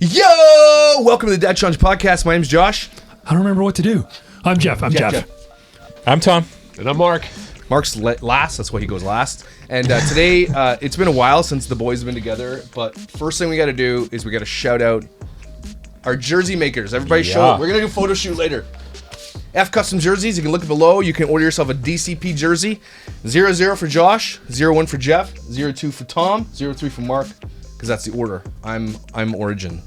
Yo! Welcome to the Dad Challenge Podcast. My name's Josh. I don't remember what to do. I'm Jeff. Jeff. I'm Tom. And I'm Mark. Mark's last. That's why he goes last. And today, it's been a while since the boys have been together. But first thing we got to do is we got to shout out our jersey makers. Everybody show. We're going to do a photo shoot later. F Custom Jerseys. You can look below. You can order yourself a DCP jersey. 00 for Josh. 01 for Jeff. 02 for Tom. 03 for Mark. Because that's the order. I'm Origin.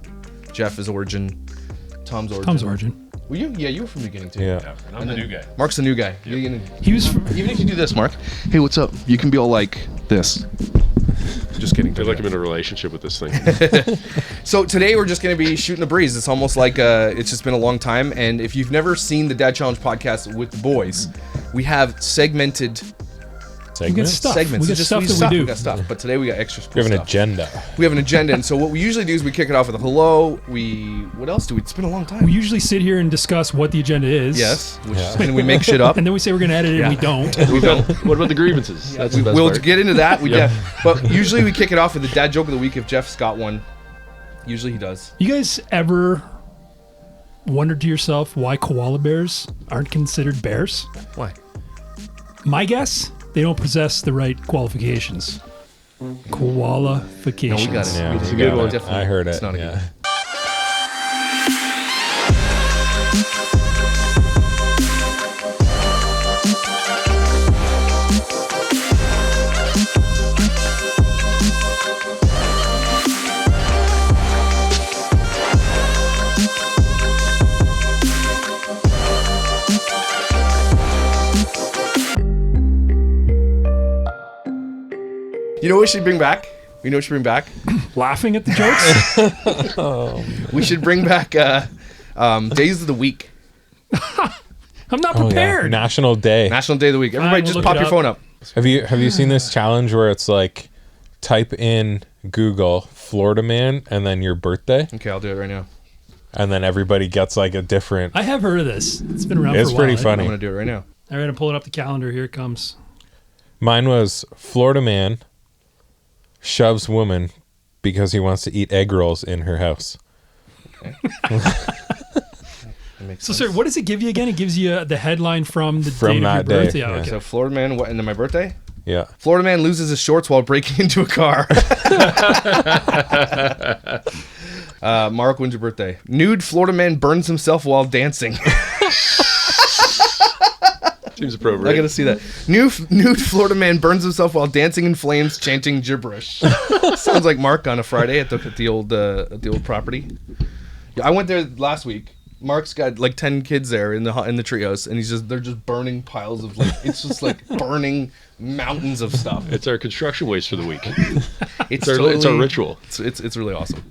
Jeff is Origin. Tom's Origin. Tom's Origin. Were you? Yeah, you were from the beginning too. Yeah. And I'm the new guy. Mark's the new guy. Yep. He was. Even if you do this, Mark. Hey, what's up? You can be all like this. Just kidding. I feel like I'm in a relationship with this thing. So today we're just going to be shooting the breeze. It's almost like it's just been a long time. And if you've never seen the Dad Challenge podcast with the boys, we have segmented segments. We got stuff that we do. We got stuff. But today we got extra cool We have an stuff. agenda. We have an agenda. And so what we usually do is we kick it off with a hello. What else do we? It's been a long time. We usually sit here and discuss what the agenda is. Yes. And we make shit up. And then we say we're going to edit it and we don't. What about the grievances? That's the best We'll part. get into that. Yep. But usually we kick it off with the dad joke of the week if Jeff's got one. Usually he does. You guys ever wondered to yourself why koala bears aren't considered bears? Why? My guess, they don't possess the right qualifications. Qualifications. No, we got it. Yeah, It's a you good got one. it. Definitely. I heard it. It's not a good yeah. one. You know what we should bring back? Laughing at the jokes? We should bring back Days of the Week. I'm not Oh, yeah. prepared. National Day. National Day of the Week. Everybody we'll just look pop it your up. phone up. Have you seen this challenge where it's like type in Google Florida man and then your birthday Okay, I'll do it right now. and then everybody gets like a different. I have heard of this. It's been around It's for a while. pretty funny. I'm going to do it right now. All right, I'm pulling up the calendar. Here it comes. Mine was Florida man shoves woman because he wants to eat egg rolls in her house. That makes So, sense. sir, what does it give you again? It gives you the headline from the From date of your that day, birthday. yeah. Okay. So Florida man, what? And then my birthday? Yeah. Florida man loses his shorts while breaking into a car. Mark, when's your birthday? Nude Florida man burns himself while dancing. Seems appropriate. I gotta see that. Nude Florida man burns himself while dancing in flames, chanting gibberish. Sounds like Mark on a Friday at the old property. Yeah, I went there last week. Mark's got like 10 kids there in the treehouse, and they're just burning piles of it's just like burning mountains of stuff. It's our construction waste for the week. It's It's our ritual. It's really awesome.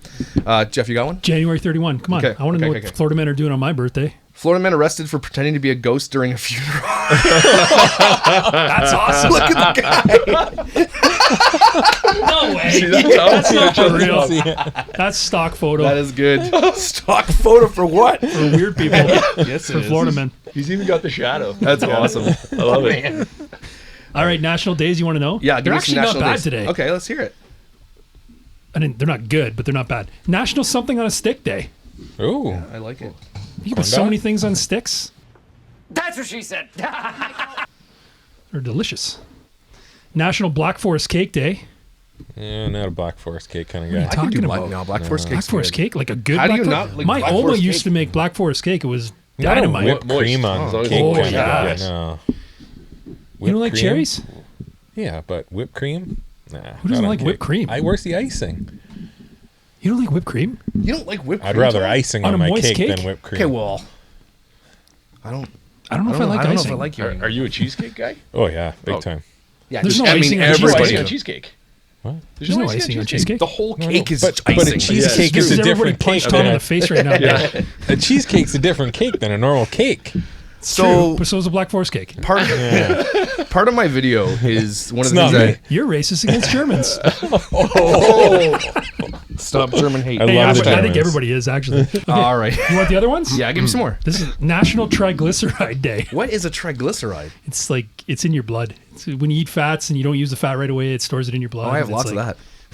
Jeff, you got one? January 31. Come on. Okay, I want to know okay. what Florida men are doing on my birthday. Florida man arrested for pretending to be a ghost during a funeral. That's awesome. Look at the guy. No way. That's not for real. See it? That's stock photo That is good. Stock photo for what? for weird people. Yes, For Florida men. He's even got the shadow. That's awesome. I love it. All right, national days you want to know? Yeah, give they're me actually some not national bad days. today. Okay, let's hear it. I mean, they're not good, but they're not bad. National something on a stick day. Ooh. I like it. You can put so dog? many things on sticks. That's what she said. They're delicious. National Black Forest Cake Day. Yeah, not a Black Forest cake kind of What are guy. you talking Black, about? no, Black Forest Black cake's Forest good. cake? Like a good How do Black you Forest- not like My Black Oma Forest used cake? to make Black Forest cake. It was Not a dynamite. whipped Moist. cream on As long as cake it's kind moist. of guy. Yes. No. You don't like Whipped cherries? cream? Yeah, but whipped cream? Nah. Who doesn't not on like cake. whipped cream? Where's the icing? You don't like whipped cream? You don't like whipped I'd cream? rather Tom? icing On on a my moist cake, cake? than whipped cream. Okay, well, I don't know if I like I don't know icing. if I like you. Are you a cheesecake guy? Oh yeah, big Oh. time. Yeah, There's just- no I mean, icing on There's no everybody. icing on does. cheesecake. What? There's no icing on cheesecake. The whole cake is But icing. a cheesecake This is is a everybody different punched cake. Tom in than the face right now. Yeah. a cheesecake's a different cake than a normal cake. So But so is a Black Forest cake. part of my video is one of It's the not things me. You're racist against Germans. Stop German hate. I Hey, love I the think Germans. everybody is, actually. Okay. All right. You want the other ones? Yeah, give me some more. This is National Triglyceride Day. What is a triglyceride? It's like, it's in your blood. It's when you eat fats and you don't use the fat right away, it stores it in your blood. Oh, I have It's lots of like that.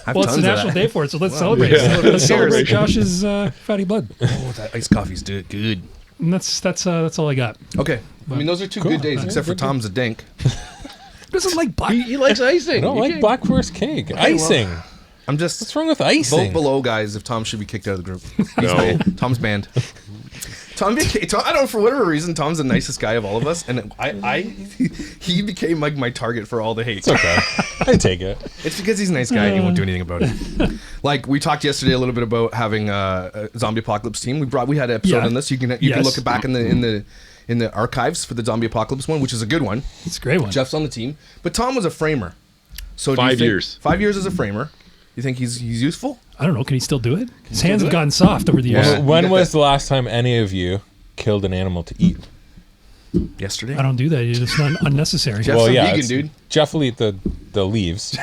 I've Well, it's tons the of National that. Day for it, so let's celebrate. Yeah. Let's celebrate Josh's fatty blood. Oh, that iced coffee's good. And that's all I got. Okay. I mean, those are two good days, except for Tom's a dink. Doesn't like black. He likes icing. I don't like Black Forest cake. Icing. I'm just What's wrong with icing? vote below, guys, if Tom should be kicked out of the group. No. Tom's banned. Tom, I don't know, for whatever reason, Tom's the nicest guy of all of us, and he became like my target for all the hate. It's okay. I take it. It's because he's a nice guy and he won't do anything about it. Like we talked yesterday a little bit about having a zombie apocalypse team. We had an episode on this. You can look it back in the archives for the zombie apocalypse one, which is a good one. It's a great one. Jeff's on the team, but Tom was a framer. So 5 years. 5 years as a framer. You think he's useful? I don't know. Can he still do it? His hands have gotten soft over the years. Yeah. When was the last time any of you killed an animal to eat? Yesterday. I don't do that. It's not unnecessary. Jeff's a vegan, it's- dude. Jeff will eat the leaves.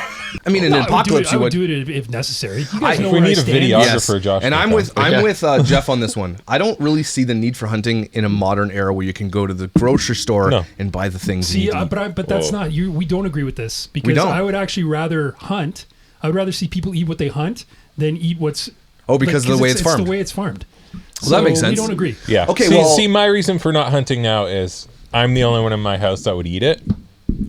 I mean, in an apocalypse, I you would would. do it if necessary. You guys know If we where I need a stand. videographer, Josh. And can I'm come. with Jeff on this one. I don't really see the need for hunting in a modern era where you can go to the grocery store No. and buy the things. See, you need to eat. but that's not you. We don't agree with this because don't. I would actually rather hunt. I would rather see people eat what they hunt than eat what's. Because of the way it's farmed. the way it's farmed. Well, that makes We sense. don't agree. Yeah. Okay, See, my reason for not hunting now is I'm the only one in my house that would eat it.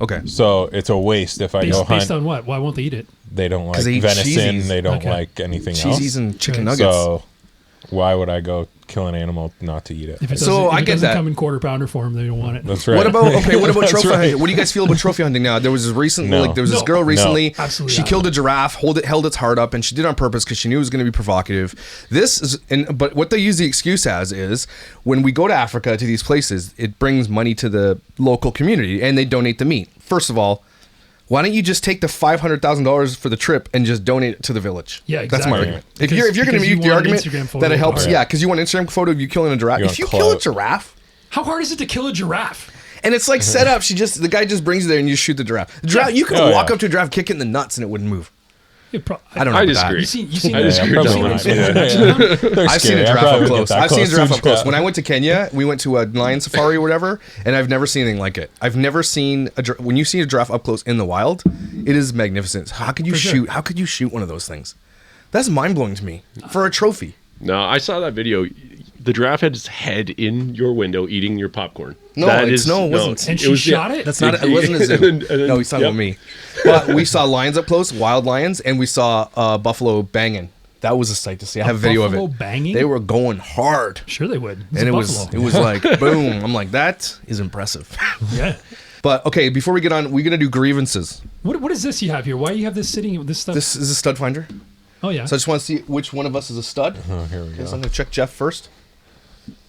Okay. So it's a waste if I go Based hunt. on what? Why won't they eat it? They don't like 'Cause they eat venison. cheesies. They don't Okay. like anything Cheesies else. and chicken Okay. nuggets. So why would I go kill an animal not to eat it? If it So doesn't, I if it get doesn't that. come in quarter pounder form, they don't want it. That's right. What about That's trophy right. hunting? What do you guys feel about trophy hunting now? There was this No. girl recently. Absolutely She not. killed a giraffe, held its heart up, and she did it on purpose because she knew it was going to be provocative. But what they use the excuse as is when we go to Africa to these places, it brings money to the local community and they donate the meat. First of all, why don't you just take the $500,000 for the trip and just donate it to the village? Yeah, That's my exactly. argument. If Because- you're going to because you make the want an argument Instagram photo that it of helps, the yeah, because you want an Instagram photo of you killing a giraffe. You If want you kill a clout. giraffe. How hard is it to kill a giraffe? And it's like set up. The guy just brings you there and you shoot the giraffe. The giraffe, you could Oh, walk yeah. up to a giraffe, kick it in the nuts, and it wouldn't move. I don't know. I about disagree. You seen? I disagree. probably Don't not. lie. Yeah. They're I've seen scary. a I giraffe probably up wouldn't close. get that I've seen a giraffe to up close. Jeff. When I went to Kenya, we went to a lion safari or whatever, and I've never seen anything like it. I've never seen when you see a giraffe up close in the wild, it is magnificent. How could you shoot? How could you shoot one of those things? That's mind blowing to me for a trophy. No, I saw that video. The giraffe had its head in your window eating your popcorn. No, That it is- wasn't. And she shot it? That's not. It wasn't a zoo. And then- No, he's talking about me. But we saw lions up close, wild lions, and we saw buffalo banging. That was a sight to see. I have a video of buffalo it. banging? They were going hard, Sure they would. It's and a it buffalo. was like boom. I'm like, that is impressive. Yeah. But okay, before we get on, we're gonna do grievances. What is this you have here? Why do you have this sitting with this stuff? This is a stud finder. Oh yeah. So I just want to see which one of us is a stud. Oh, here we Okay, go. so I'm gonna check Jeff first.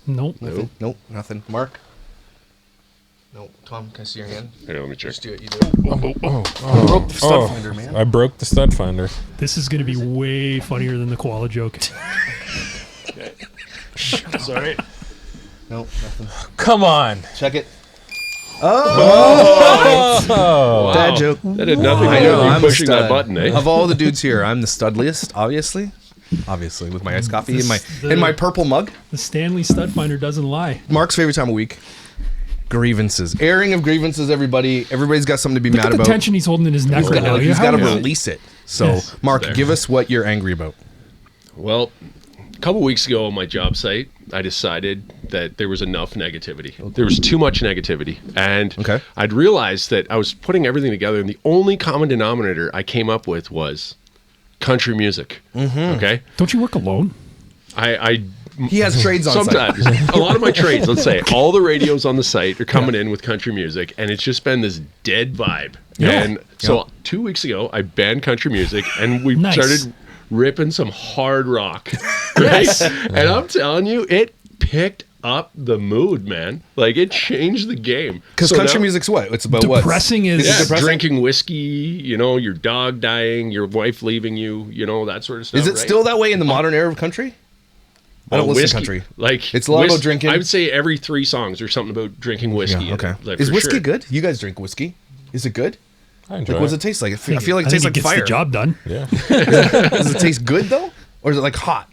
Nope. Nothing. Nope, nothing. Mark. No. Tom, can I see your hand? Here, let me check. Just do it. You do it. I broke the stud finder, man. I broke the stud finder. This is going to be way funnier than the koala joke. Sorry. Nope, nothing. Come on. Check it. Oh. Dad joke. That had nothing to I do know. with I'm you a pushing stud. that button, eh? Of all the dudes here, I'm the studliest, obviously. Obviously, with my iced coffee in my purple mug. The Stanley stud finder doesn't lie. Mark's favorite time of week. Grievances. Airing of grievances, everybody. Everybody's got something to be Look mad at the about. tension he's holding in his neck right now. He's got to How- release it. So, Yes. Mark, There. give us what you're angry about. Well, a couple weeks ago on my job site, I decided that there was enough negativity. There was too much negativity. And Okay. I'd realized that I was putting everything together, and the only common denominator I came up with was country music. Okay? Don't you work alone? He has trades on site. Sometimes. A lot of my trades, let's say, all the radios on the site are coming in with country music, and it's just been this dead vibe. Yeah. And so Yeah. 2 weeks ago, I banned country music, and we Nice. started ripping some hard rock. Right? And I'm telling you, it picked up the mood, man. Like, it changed the game. Because So country now- music's what? It's about Depressing is- Yeah, depressing? drinking whiskey, your dog dying, your wife leaving you, that sort of stuff. Is it right? still that way in the modern era of country? I don't Well, listen to whiskey. country. Like, It's a lot about drinking. I would say every 3 songs there's something about drinking whiskey. Yeah, in it, okay. like, Is for whiskey sure. good? You guys drink whiskey. Is it good? I enjoy Like, what does it. it taste like? I feel like it I tastes think like it gets fire. the job done. Yeah. Does it taste good though? Or is it like hot?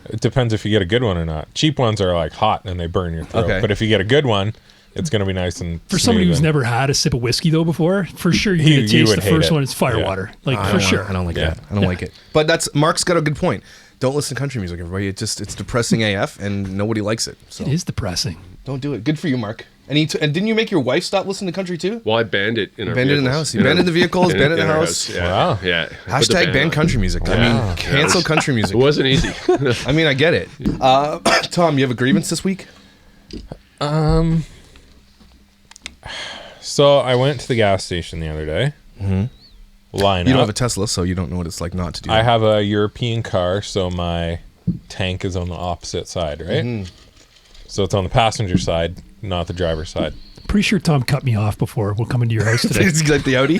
It depends if you get a good one or not. Cheap ones are like hot and they burn your throat. Okay. But if you get a good one, It's going to be nice and For somebody smooth who's and- never had a sip of whiskey though before, for sure you're You gonna taste would the hate first it. one. It's fire Yeah. water, like I for don't sure. want- I don't like Yeah. that. I don't like it. But Mark's got a good point. Don't listen to country music, everybody. It's depressing AF, and nobody likes it. So It is depressing. don't do it. Good for you, Mark. And and didn't you make your wife stop listening to country too? Well, I banned it in our Banned it in the vehicles. house. You banned it in the vehicles, banned it in the our house. Yeah. Wow. Yeah. I put the Hashtag ban on. country music. I mean, cancel country music. It wasn't easy. I mean, I get it. Tom, you have a grievance this week? So I went to the gas station the other day. Line You don't up. have a Tesla, so you don't know what it's like not to do I that. have a European car, so my tank is on the opposite side, right? Mm-hmm. So it's on the passenger side, not the driver's side. Pretty sure Tom cut me off before we'll come into your house today. It's like the Audi.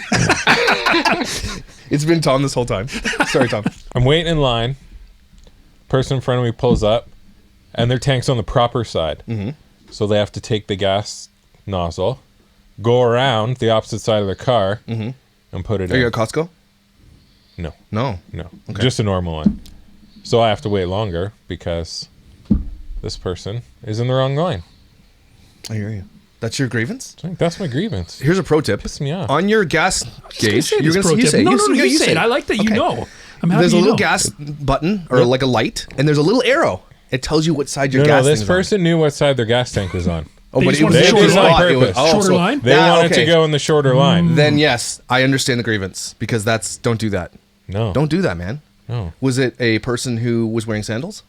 It's been Tom this whole time. Sorry, Tom. I'm waiting in line. Person in front of me pulls up, and their tank's on the proper side. Mm-hmm. So they have to take the gas nozzle, go around the opposite side of their car, and put it Are in. you at Costco? No, No. no. Okay. Just a normal one. So I have to wait longer because this person is in the wrong line. I hear you. That's your grievance? I think that's my grievance. Here's a pro tip. Piss me off. On your gas gauge, you're This gonna pro you tip. say No, you no, say- you say it. I like that you Okay. know. I'm happy There's a you little know. gas button or like a light, and there's a little arrow. It tells you what side your No, gas this thing is on. person knew what side their gas tank was on. Oh, They but just it was wanted a the shorter shorter line. line. It was- oh, Shorter so line? They that- wanted okay. to go in the shorter line. Then yes, I understand the grievance because don't do that. No. Don't do that, man. No. Was it a person who was wearing sandals?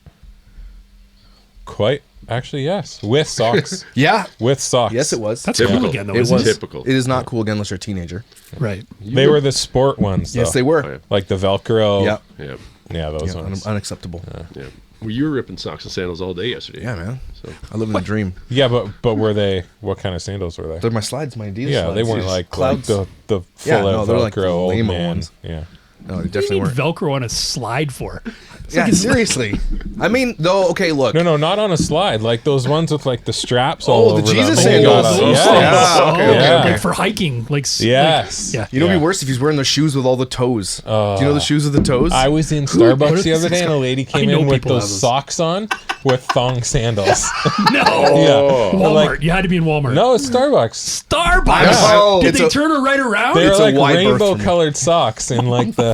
Quite. Actually, yes. With socks. Yeah. With socks. Yes, it was. That's Typical. cool again, though, It isn't was it? Typical. It is not cool again unless you're a teenager. Right. They were the sport ones, though. Yes, they were. Oh, yeah. Like the Velcro. Yeah. Yeah. Yeah, those Yeah, ones. unacceptable. Yeah. Well, you were ripping socks and sandals all day yesterday. Yeah, man. So I live in a dream. Yeah, but were they? What kind of sandals were they? They're my slides, my Adidas Yeah, slides. they weren't like clouds. the full Yeah, no, out they're like Velcro the old lame-o man. ones. Yeah. No, they What do definitely you need weren't. Velcro on a slide for? Yeah, seriously. I mean, though. Okay, look. No, not on a slide. Like those ones with like the straps all the over Jesus them. sandals. Oh, Those yeah. sandals. Yeah, okay, Yeah. okay. Like for hiking, like Yes. yeah. You know, what'd Yeah. be worse if he's wearing the shoes with all the toes. Do you know the shoes with the toes? I was in what Starbucks is the other this day and a lady came know in with people those have those. socks on with thong sandals. No, Yeah. Walmart. Like- You had to be in Walmart. No, it's Starbucks. Starbucks. Oh, Did it's they a- turn her right around? They're It's a like wide berth rainbow for me. colored socks in like the.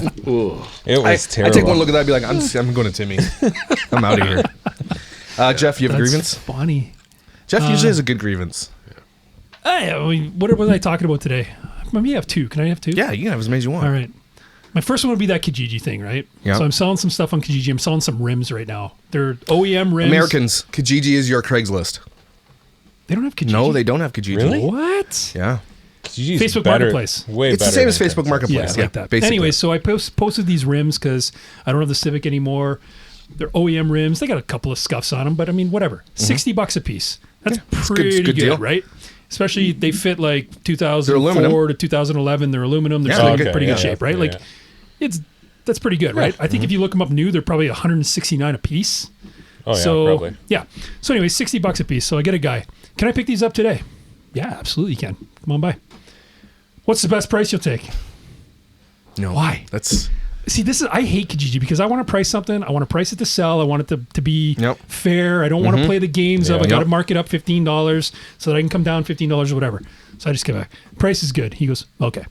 It was I terrible. take one look at that and be like, I'm going to Timmy. I'm out of here. Jeff, you have a That's grievance? funny. Jeff usually has a good grievance. I mean, what was I talking about today? Maybe I have two. Can I have two? Yeah, you can have as many as you want. All right. My first one would be that Kijiji thing, right? Yeah. So I'm selling some stuff on Kijiji. I'm selling some rims right now. They're OEM rims. Americans, Kijiji is your Craigslist. They don't have Kijiji. No, they don't have Kijiji. Really? What? Yeah. Jeez, Facebook better, Marketplace. Way It's the better same as than Facebook Craigslist. Marketplace. Yeah, like that. basically. Anyway, so I posted these rims because I don't have the Civic anymore. They're OEM rims. They got a couple of scuffs on them, but I mean, whatever. $60 a piece. That's it's pretty good good, deal. right? Especially they fit like They're aluminum. 2004 to 2011. They're aluminum. They're Yeah, still okay, in pretty yeah, good shape, right? yeah, Like yeah. that's pretty good, right? I think if you look them up new, they're probably 169 a piece. Oh yeah, So probably. yeah. So anyway, $60 a piece. So I get a guy. Can I pick these up today? Yeah, absolutely you can. Come on by. What's the best price you'll take? No. Why? That's See, I hate Kijiji because I want to price something. I want to price it to sell. I want it to be Yep. fair. I don't want to play the games of Yeah. I got to Yep. mark it up $15 so that I can come down $15 or whatever. So I just get back. Price is good. He goes, okay.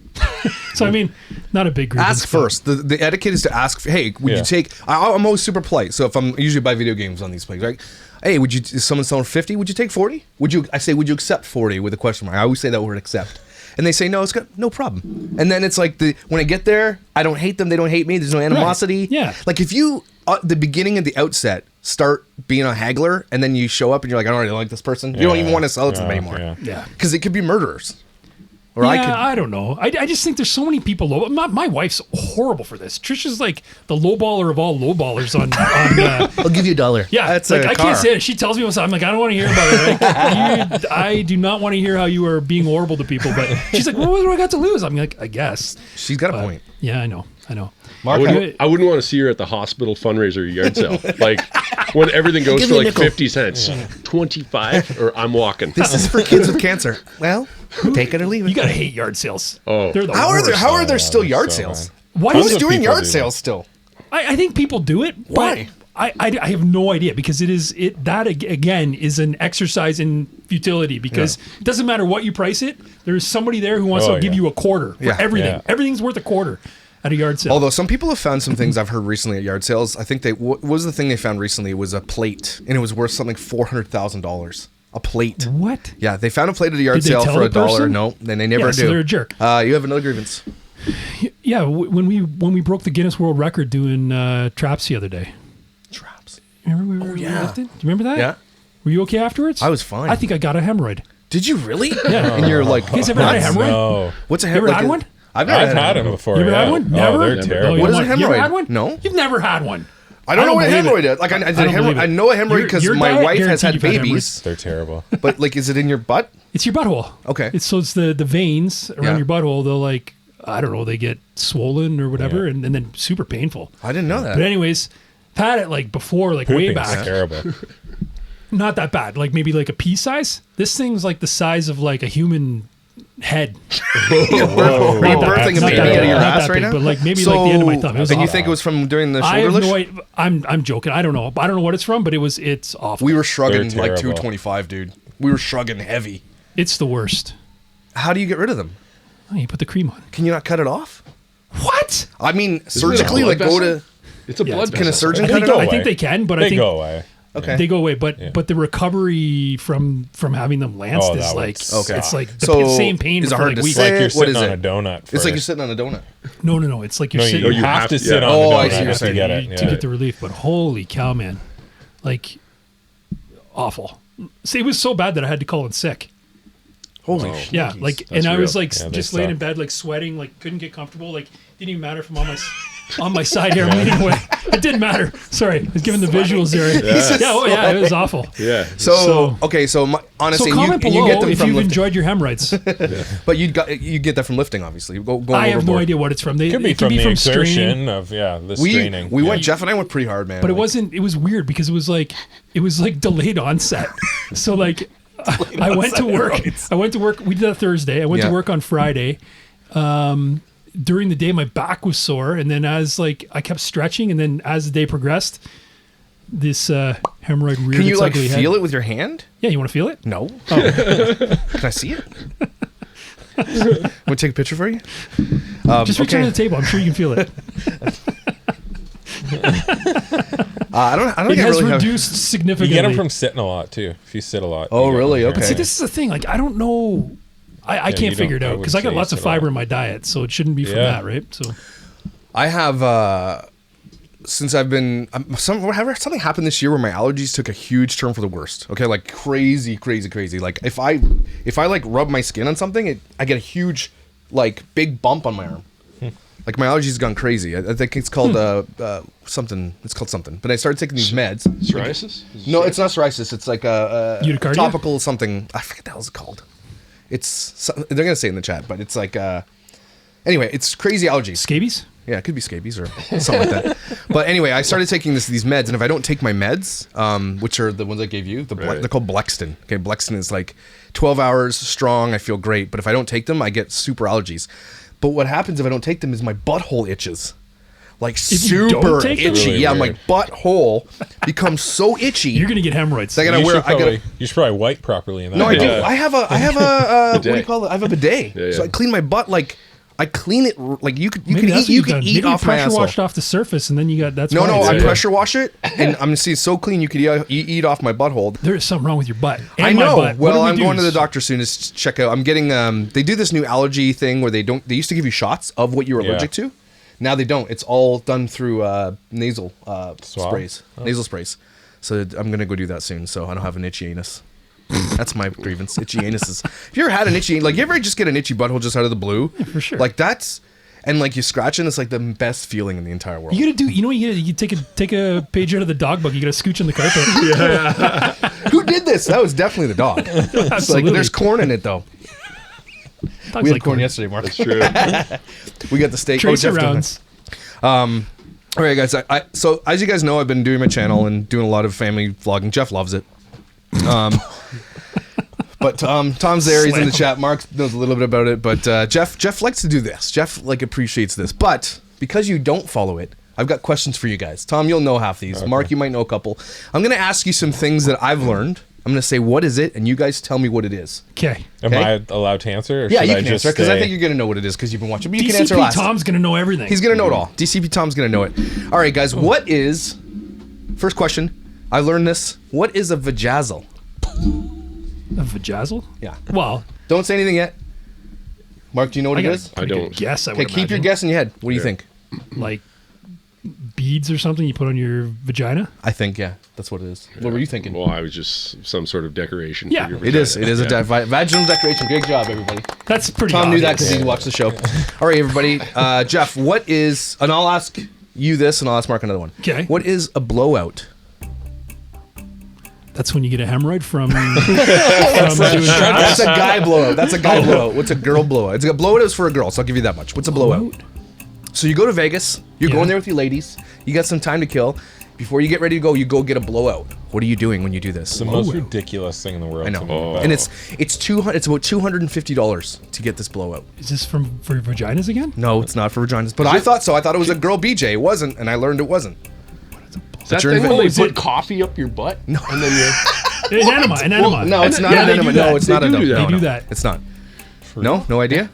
So I mean, not a big grievance. ask first. The etiquette is to ask. Hey, would Yeah. you take? I'm always super polite. So if I'm usually buy video games on these places, right? Hey, would you? Is someone selling 50? Would you take 40? Would you? I say, would you accept 40 with a question mark? I always say that word accept. And they say no, it's good, no problem. And then it's like when I get there, I don't hate them, they don't hate me. There's no animosity. Yeah. Like if you at the beginning of the outset start being a haggler, and then you show up and you're like, I don't really like this person. You don't even want to sell it to them anymore. Yeah. Yeah. Because it could be murderers. Or Yeah, I I don't know. I just think there's so many people low. My wife's horrible for this. Trisha's like the lowballer of all lowballers on I'll give you $1. yeah, that's like a I car. can't say it. She tells me what's up. I'm like, I don't want to hear about it. Like, I do not want to hear how you are being horrible to people. But she's like, well, what do I got to lose? I'm like, I guess. She's got a But, point. yeah, I know. I wouldn't want to see her at the hospital fundraiser yard sale. Like when everything goes Give for me a like nickel. 50 cents, 25, or I'm walking. This is for kids with cancer. Well, take it or leave it. You gotta hate yard sales. Oh. They're the How are there? worst. How are there still they're yard so sales? Why Tons Who's of doing people yard do sales still? I think people do it. Why? I have no idea because that again is an exercise in futility because it doesn't matter what you price it. There's somebody there who wants to give you a quarter for everything. Yeah. Everything's worth a quarter at a yard sale. Although some people have found some things I've heard recently at yard sales. I think what was the thing they found recently? It was a plate, and it was worth something $400,000. A plate. What? Yeah, they found a plate at a yard sale for $1. No, then they never do. So they're a jerk. You have another grievance. Yeah, when we broke the Guinness World Record doing traps the other day. Traps. Remember we were lifted? Do you remember that? Yeah. Were you okay afterwards? I was fine. I think I got a hemorrhoid. Did you really? Yeah. And you're like, you guys ever had a hemorrhoid? No. What's a You ever hemorrhoid? had one? I've had them before. You ever had one? Never? Oh, they're terrible. What is a hemorrhoid? You ever had one? No. You've never had one. I don't know what a believe hemorrhoid it. is. Like I I know a hemorrhoid because Your my diet wife has had guaranteed you've had babies. They're terrible. But like, is it in your butt? It's your butthole. Okay. It's the veins around your butthole. They'll like, I don't know, they get swollen or whatever, and then super painful. I didn't know that. But anyways, I've had it like before, like way Pooping's back. terrible. Not that bad. Like maybe like a pea size. This thing's like the size of like a human head. Are you birthing a Not baby that out of big, your not ass that right big, now? but like maybe like the end of my thumb. It was And you awful. think it was from doing the I shoulder have no lift? idea. I'm joking. I don't know. I don't know what it's from, but it's awful. We were shrugging They're like terrible. 225, dude. We were shrugging heavy. It's the worst. How do you get rid of them? Oh, you put the cream on. Can you not cut it off? What? I mean, it a surgically, blood like go vessel? to. It's a Yeah, blood it's- Can a vessel. surgeon They cut it go off? I away. think they can, but I They think go away. Okay. they go away. But the recovery from having them lanced Oh, is that like would Okay. it's like the So, same pain is it for hard like to weeks. say? Like you're What sitting is on it? a donut. It's like you're sitting on a donut. No. It's like you're No, sitting. you have to sit yeah. on Oh, a I donut see what you're to saying. get it. to Yeah. get the relief. But holy cow, man, like awful. See, it was so bad that I had to call in sick. Holy shit. Yeah, like, That's and I was real. like Yeah, they just laying in suck. bed, like sweating, like couldn't get comfortable. Like didn't even matter from on my side here. I'm leaning away. It didn't matter. Sorry, I was giving the visuals there. Yeah, it was awful. Yeah. So okay, so honestly, So comment you below get them if from you've lifting, enjoyed your hemorrhoids. but you get that from lifting, obviously. Going I have no overboard. idea what it's from. Could be It can from be the from straining. exertion of the straining. We Yeah. went. Jeff and I went pretty hard, man. But it Like, wasn't. It was weird because it was like delayed onset. So like, I went to work. I went to work. We did that Thursday. I went to Yeah. work on Friday. During the day, my back was sore, and then as like I kept stretching, and then as the day progressed, this hemorrhoid reared Can you its like ugly feel head. it with your hand? Yeah, you want to feel it? No. Can I see it? Want to take a picture for you? Just reach under the table. I'm sure you can feel it. I don't It think I has really have. reduced You significantly. get them from sitting a lot too. If you sit a lot. Oh, you get really? them Okay. from- See, this is the thing. Like, I don't know. I you can't figure it don't- I out because would I got say lots of sit a lot. fiber in my diet, so it shouldn't be from Yeah. that, right? So I have since I've been something happened this year where my allergies took a huge turn for the worst. Okay, like crazy. Like if I like rub my skin on something, I get a huge like big bump on my arm. Like my allergies gone crazy. I think it's called something. It's called something. But I started taking these meds. Psoriasis? No, it's not psoriasis. It's like a Urticaria? topical something. I forget the hell it's called. They're gonna say it in the chat, but it's like anyway, it's crazy allergies. scabies. Yeah, it could be scabies or something like that. But anyway, I started taking these meds, and if I don't take my meds, which are the ones I gave you, they're called Blexten. Okay, Blexten is like 12 hours strong. I feel great, but if I don't take them, I get super allergies. But what happens if I don't take them is my butthole itches. Like you don't super take them? itchy. Really yeah, my weird. butthole becomes so itchy. You're gonna get hemorrhoids. I gotta You wear. should you should probably wipe properly in that. No, I do. Yeah. I have a what do you call it? I have a bidet. Yeah, So yeah. I clean my butt like I clean it like you could Maybe that's what eat you've done. eat Maybe off you my pressure asshole. washed off the surface, and then you got that's No, why no, it's- I yeah. pressure wash it, and I'm seeing so clean you could eat off my butthole. There is something wrong with your butt. And I my know. butt. What do Well, we I'm do? going to the doctor soon to check out. I'm getting they do this new allergy thing where they used to give you shots of what you were Yeah. allergic to. Now they don't. It's all done through nasal sprays, nasal sprays. So I'm gonna go do that soon, so I don't have an itchy anus. That's my grievance. Itchy anuses. Have you ever had an itchy? Like, you ever just get an itchy butthole just out of the blue? for sure. Like that's, and like you scratch it, it's like the best feeling in the entire world. You gotta do. You know what you gotta. You take a page out of the dog book. You gotta scooch on the carpet. Who did this? That was definitely the dog. It's like Absolutely. there's corn in it though. Dogs We had like corn yesterday, Mark. That's true. We got the steak. Tracer Jeff did rounds. All right, guys. So as you guys know, I've been doing my channel and doing a lot of family vlogging. Jeff loves it. But Tom's there. He's in the chat. Mark knows a little bit about it. But Jeff likes to do this. Jeff like appreciates this. But because you don't follow it, I've got questions for you guys. Tom, you'll know half these. Okay. Mark, you might know a couple. I'm going to ask you some things that I've learned. I'm going to say, what is it? And you guys tell me what it is. Okay. Am I allowed to answer? Or yeah, should you I can just answer because I think you're going to know what it is because you've been watching. But you can DCP answer last. Tom's going to know everything. He's going to know it all. DCP Tom's going to know it. All right, guys. What is... First question. I learned this. What is a vajazzle? A vajazzle? Yeah. Well... Don't say anything yet. Mark, do you know what it is? I don't. Guess. Okay, keep your guess in your head. What do you think? Like beads or something you put on your vagina? I think, yeah. That's what it is. What were you thinking? Well, I was just some sort of decoration. Yeah. For your It is. It is a vaginal decoration. Great job, everybody. That's pretty Tom obvious. knew that because he watched the show. All right, everybody. Jeff, what is... And I'll ask you this, and I'll ask Mark another one. Okay. What is a blowout? That's when you get a hemorrhoid from doing That's drugs. a guy blowout. That's a guy blowout. What's a girl blowout? It's a blowout is for a girl, so I'll give you that much. What's a blowout? So you go to Vegas. You're going there with your ladies. You got some time to kill. Before you get ready to go, you go get a blowout. What are you doing when you do this? It's the most ridiculous thing in the world. I know. To me. And it's about $250 to get this blowout. Is this for vaginas again? No, it's not for vaginas. But I thought so. I thought it was a girl BJ. It wasn't, and I learned it wasn't. Is that you're thing in- when they is put it- coffee up your butt? No. And then you... An enema. No, it's not Yeah, an they enema. do that. No, it's They not a do no. that. No, They do no. that. It's not. No? No idea?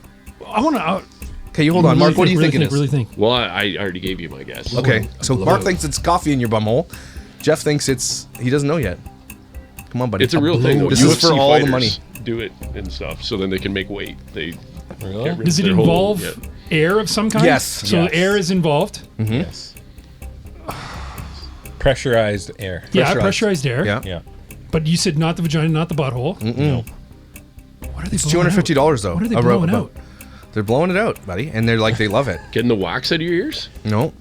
I want to... Okay, you hold on. Mark, what do you think it is? Really think. Well, I already gave you my guess. Okay, so Mark thinks it's coffee in your bumhole. Jeff thinks he doesn't know yet. Come on, buddy. It's a real thing, though. This is for UFC all the fighters money. do it and stuff, so then they can make weight. They Really? get rid Does of it their whole- involve air of some kind? Yes. So Yes. air is involved. Yes. Pressurized air. Yeah, pressurized air. Yeah. Yeah. But you said not the vagina, not the butthole. No. What are they It's blowing out? $250 though. What are they blowing out? They're blowing it out, buddy, and they're like they love it. Getting the wax out of your ears? No.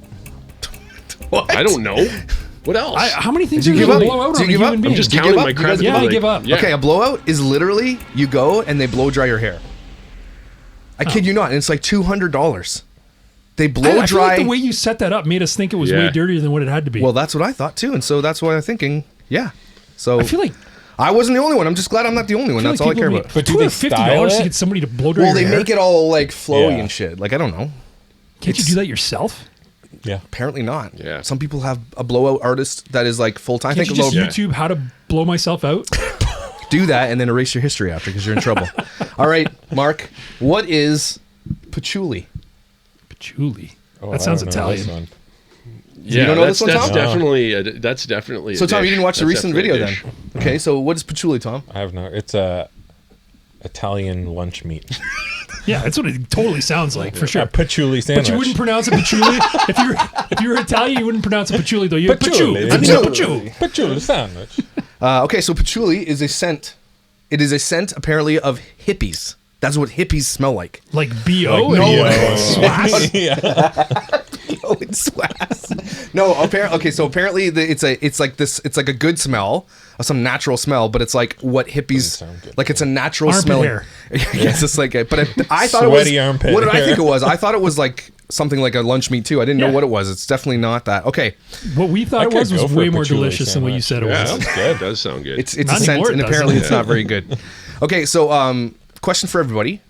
What? I don't know. What else? How many things Did are you you give going to up? blow out Did on a you give up? human I'm being? just Do you counting give my up? credit. Yeah, I like, give up. Yeah. Okay, a blowout is literally you go and they blow dry your hair. I kid you not, and it's like $200. They blow I feel dry. like the way you set that up made us think it was way Yeah. dirtier than what it had to be. Well, that's what I thought too, and so that's why I'm thinking, yeah. So I feel like I wasn't the only one. I'm just glad I'm not the only one. That's all I care about. But do they style $250 to it? get somebody to blow dry Well, your they hair? make it all like flowy Yeah. and shit. Like I don't know. Can't you do that yourself? Yeah. Apparently not. Yeah. Some people have a blowout artist that is like full time. Can't you just YouTube how to blow myself out? Do that and then erase your history after because you're in trouble. All right, Mark. What is patchouli? Patchouli. Oh, That I sounds don't know this Italian. one. Yeah, don't know that's, this one, that's Tom? definitely that's definitely. So a Tom, you dish. didn't watch the That's recent definitely video a then? dish. Okay, so what is patchouli, Tom? I have no. It's a Italian lunch meat. Yeah, that's what it totally sounds like for sure. A patchouli sandwich. But you wouldn't pronounce it patchouli if you were Italian. You wouldn't pronounce it patchouli though. You Patchouli. patchouli. It's a patchouli. Patchouli sandwich. Okay, so patchouli is a scent. It is a scent apparently of hippies. That's what hippies smell like. Like BO. Like and BO. swass. Yeah. Oh, it's swass. No, apparently. Okay, so apparently it's like a good smell, some natural smell, but it's like what hippies sound good, like. It's a natural Armpit smell. hair. Yes, it's like. But I thought it was. Sweaty armpit What did I hair. think it was? I thought it was like something like a lunch meat too. I didn't know Yeah. what it was. It's definitely not that. Okay, What we thought I it could was go for way a more patchouli delicious than what you said it Yeah, was. that's good. It does sound good. it's a Not scent, anymore, it and doesn't. apparently it's not very good. Okay, so question for everybody: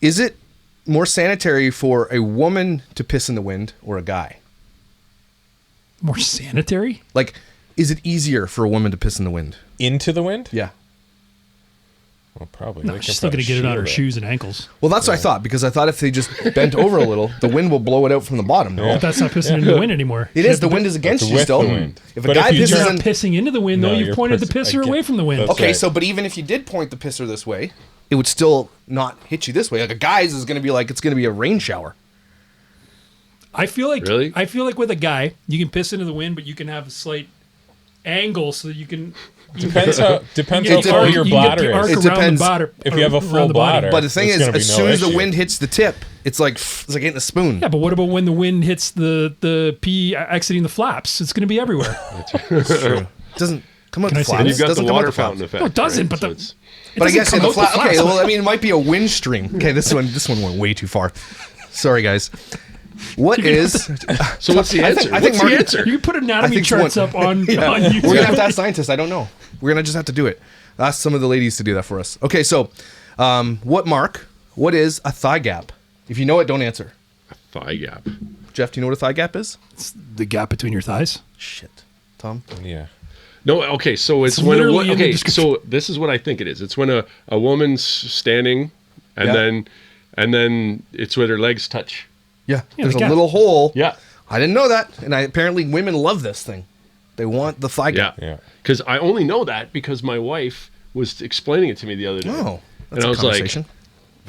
is it more sanitary for a woman to piss in the wind or a guy? More sanitary? Like, is it easier for a woman to piss in the wind? Into the wind? Yeah. Well, probably. No, They she's could still going to get it on her shield shoes and ankles. Well, that's what I thought because I thought if they just bent over a little, the wind will blow it out from the bottom. No, Yeah. But that's not pissing into the wind anymore. it is. The wind is against It's you with still. the wind. If a But guy if you pisses You're turn- in, not pissing into the wind, No, though. You've you're pointed the pissing- pisser away from the wind. That's okay, right. so but even if you did point the pisser this way, it would still not hit you this way. Like a guy's is going to be like it's going to be a rain shower. I feel like Really? with a guy, you can piss into the wind, but you can have a slight angle so that you can. Depends how you how get full the your arc- you can get bladder the arc is. It around depends. the bladder, If you have a around full the body. bladder. But the thing It's is, gonna be as no soon as the issue. wind hits the tip, it's like getting the spoon. Yeah, but what about when the wind hits the pee exiting the flaps? It's going to be everywhere. It doesn't come out Can the I say flaps. and this? you've got Doesn't the come out water the flaps. fountain effect. No, it doesn't, right? but So the- it's- But I guess come in the out the flat. Okay, flaps. well, I mean, it might be a wind stream. Okay, this one went way too far. Sorry, guys. What is? So what's the answer? I think What's Mark- the answer? You can put anatomy think charts one- up on Yeah. YouTube. We're gonna have to ask scientists. I don't know. We're gonna just have to do it. Ask some of the ladies to do that for us. Okay, so what is a thigh gap? If you know it, don't answer. Thigh gap. Jeff, do you know what a thigh gap is? It's the gap between your thighs. Shit. Tom? Yeah. No, okay, so it's when literally in the okay, description. so this is what I think it is. It's when a woman's standing and then it's when her legs touch. Yeah. Yeah, There's the a gap. little hole. Yeah. I didn't know that. And apparently women love this thing. They want the thigh Yeah. gap. Yeah. Because I only know that because my wife was explaining it to me the other day. Oh. That's and I a was like, conversation.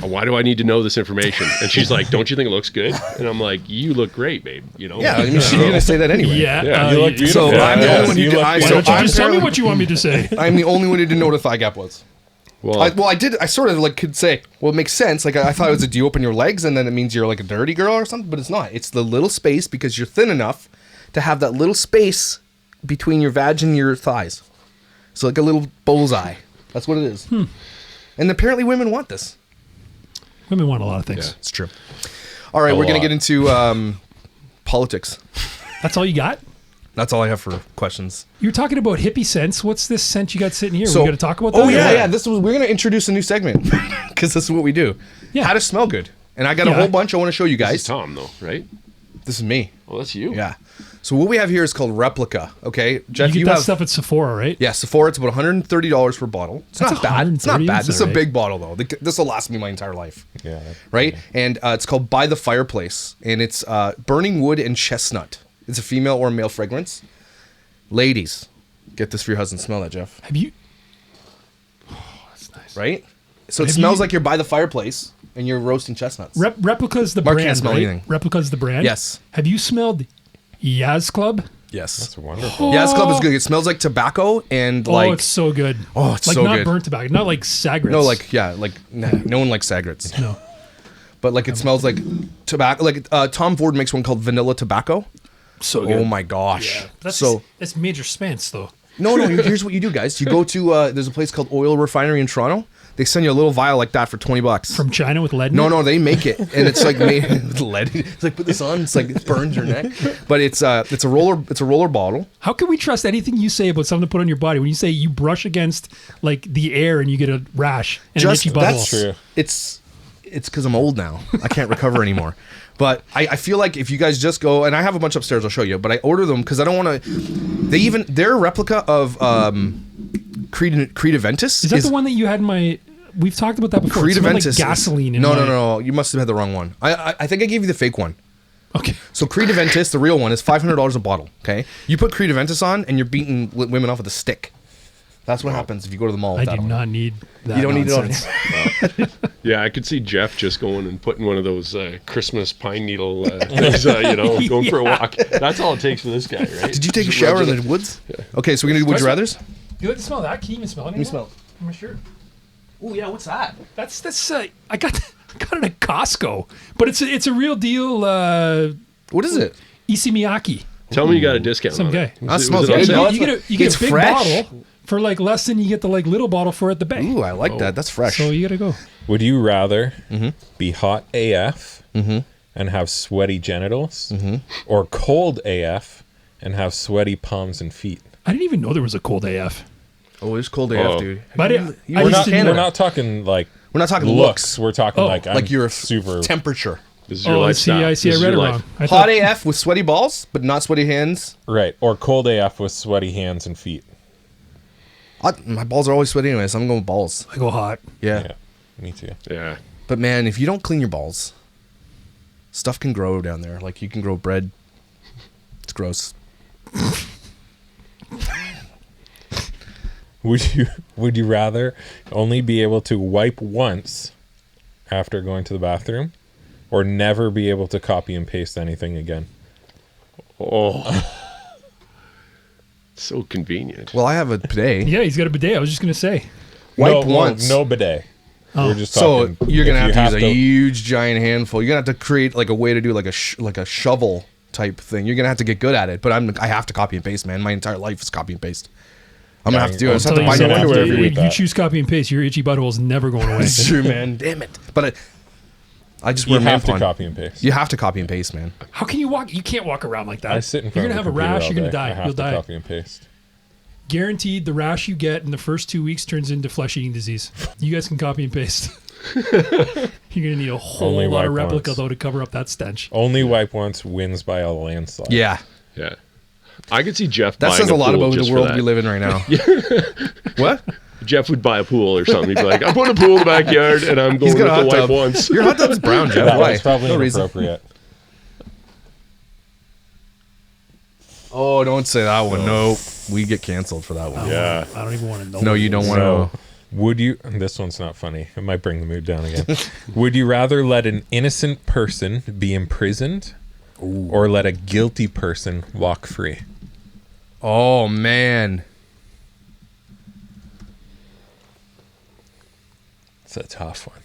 why do I need to know this information? And she's like, don't you think it looks good? And I'm like, you look great, babe. You know? Yeah, I mean, she's going to say that anyway. Yeah. Yeah, You look beautiful. So I'm the Yes, only one who you did, look I, Why so don't you I'm just tell me apparently- what you want me to say? I'm the only one who didn't know what a thigh gap was. Well, I did. I sort of like could say, well, it makes sense. Like I thought it was do you open your legs and then it means you're like a dirty girl or something, but it's not. It's the little space because you're thin enough to have that little space between your vag and your thighs. So like a little bullseye. That's what it is. And apparently women want this. Women want a lot of things. Yeah. It's true. All right, A we're gonna lot. get into politics. That's all you got? That's all I have for questions. You were talking about hippie scents. What's this scent you got sitting here? So- we got to talk about that? Oh yeah, or- yeah. We're gonna introduce a new segment because this is what we do. Yeah. How to smell good. And I got a Yeah. whole bunch I want to show you this guys. is Tom, though, right? This is me. Well, that's you. Yeah. So what we have here is called Replica. Okay, Jeff, You get that have stuff at Sephora, right? yeah, Sephora. It's about $130 per bottle. It's That's not bad. It's not $130, bad. This is a alright. big bottle though. This will last me my entire life. Yeah. Right? And it's called By the Fireplace, and it's burning wood and chestnut. It's a female or male fragrance. Ladies, get this for your husband. Smell that, Jeff. Have you? Oh, that's nice. Right? So it Have smells you- like you're by the fireplace and you're roasting chestnuts. Replica's the Mark brand, can't smell right? anything. Replica's the brand. Yes. Have you smelled Yaz Club? Yes. That's wonderful. Yeah, this club is good. It smells like tobacco and Oh, like it's so good. Oh, it's like so not good. burnt tobacco, not like Sagrets. no, like yeah, like no one likes Sagrets. no. But like it smells like tobacco. Like Tom Ford makes one called vanilla tobacco. So good. Oh my gosh! That's that's major spence though. No, here's what you do, guys. You go to there's a place called Oil Refinery in Toronto. They send you a little vial like that for $20 From China with lead. in No, it? no, they make it, and it's like made with lead. It's like put this on. It's like it burns your neck. But it's a roller bottle. How can we trust anything you say about something to put on your body when you say you brush against like the air and you get a rash and Just an itchy butthole? that's True. It's because I'm old now. I can't recover anymore. But I feel like if you guys just go, and I have a bunch upstairs, I'll show you. But I order them because I don't want to. They're a replica of Credaventus. Is that the one that you had in my? We've talked about that before. It smelled like Credaventus? gasoline. In No, my, no. You must have had the wrong one. I think I gave you the fake one. Okay. So Credaventus, the real one, is $500 a bottle. Okay, you put Credaventus on, and you're beating women off with a stick. That's what happens if you go to the mall. I With that do on. not need that. You don't need it on. nonsense. Yeah, I could see Jeff just going and putting one of those Christmas pine needle things, going for a walk. That's all it takes for this guy, right? Did you take a Just shower rubs in it the woods? Okay, so we're gonna do would you rather's. You like to smell that? Can you even smell it? Let me smell. My shirt. Oh yeah, what's that? That's I got it at Costco, but it's a real deal. What is it? Isimiaki. Tell me you got a discount. Some on guy. it. That Was it- smells was it on good. sale? No, You get it's a big fresh. bottle for like less than you get the like little bottle for at the bank. Ooh, I like that. That's fresh. So you gotta go. Would you rather be hot AF and have sweaty genitals, or cold AF and have sweaty palms and feet? I didn't even know there was a cold AF. Oh, it's cold AF, Oh. dude. But You I were just in didn't Canada. We're not talking like We're not talking looks. We're talking Oh, like I'm like your super. temperature. This is your Oh, lifestyle. I see. This I is read your it life. wrong. I Hot thought, AF with sweaty balls, but not sweaty hands. Right, or cold AF with sweaty hands and feet. My balls are always sweaty anyway, so I'm going with balls. I go hot. Yeah. Yeah, me too. Yeah. But man, if you don't clean your balls, stuff can grow down there. Like you can grow bread. It's gross. Would you rather only be able to wipe once after going to the bathroom, or never be able to copy and paste anything again? Oh. So convenient. Well, I have a bidet. Yeah, he's got a bidet. I was just gonna say. Wipe no, once. No bidet. We're just So talking. you're gonna if have you to use a huge giant handful. You're gonna have to create like a way to do like a shovel type thing. You're gonna have to get good at it. But I have to copy and paste, man. My entire life is copy and paste. I'm gonna have to do it. I just have to Tell buy you new something, underwear every every week. week. You choose copy and paste. Your itchy butthole is never going away. It's true, man. Damn it. But I just You wear have to Mampon. copy and paste. You have to copy and paste, man. How can you walk? You can't walk around like that. I sit in You're front gonna of have the a computer rash. all You're gonna day. die. I have You'll to die. copy and paste. Guaranteed, the rash you get in the first 2 weeks turns into flesh eating disease. You guys can copy and paste. You're going to need a whole Only lot of wipe replica, once. though, to cover up that stench. Only wipe once wins by a landslide. Yeah. Yeah. I could see Jeff That buying says a lot pool about just the for world that. we live in right now. What? Jeff would buy a pool or something. He'd be like, I'm putting a pool in the backyard and I'm going He's with got a the hot wipe tub. once. Your hot tub's brown, Jeff. That Why? was probably No reason. inappropriate. Oh, don't say that one. No, we get canceled for that one. Yeah. I don't even want to know. No, you don't want to So, know. would you? This one's not funny. It might bring the mood down again. Would you rather let an innocent person be imprisoned, or let a guilty person walk free? Oh, man. It's a tough one.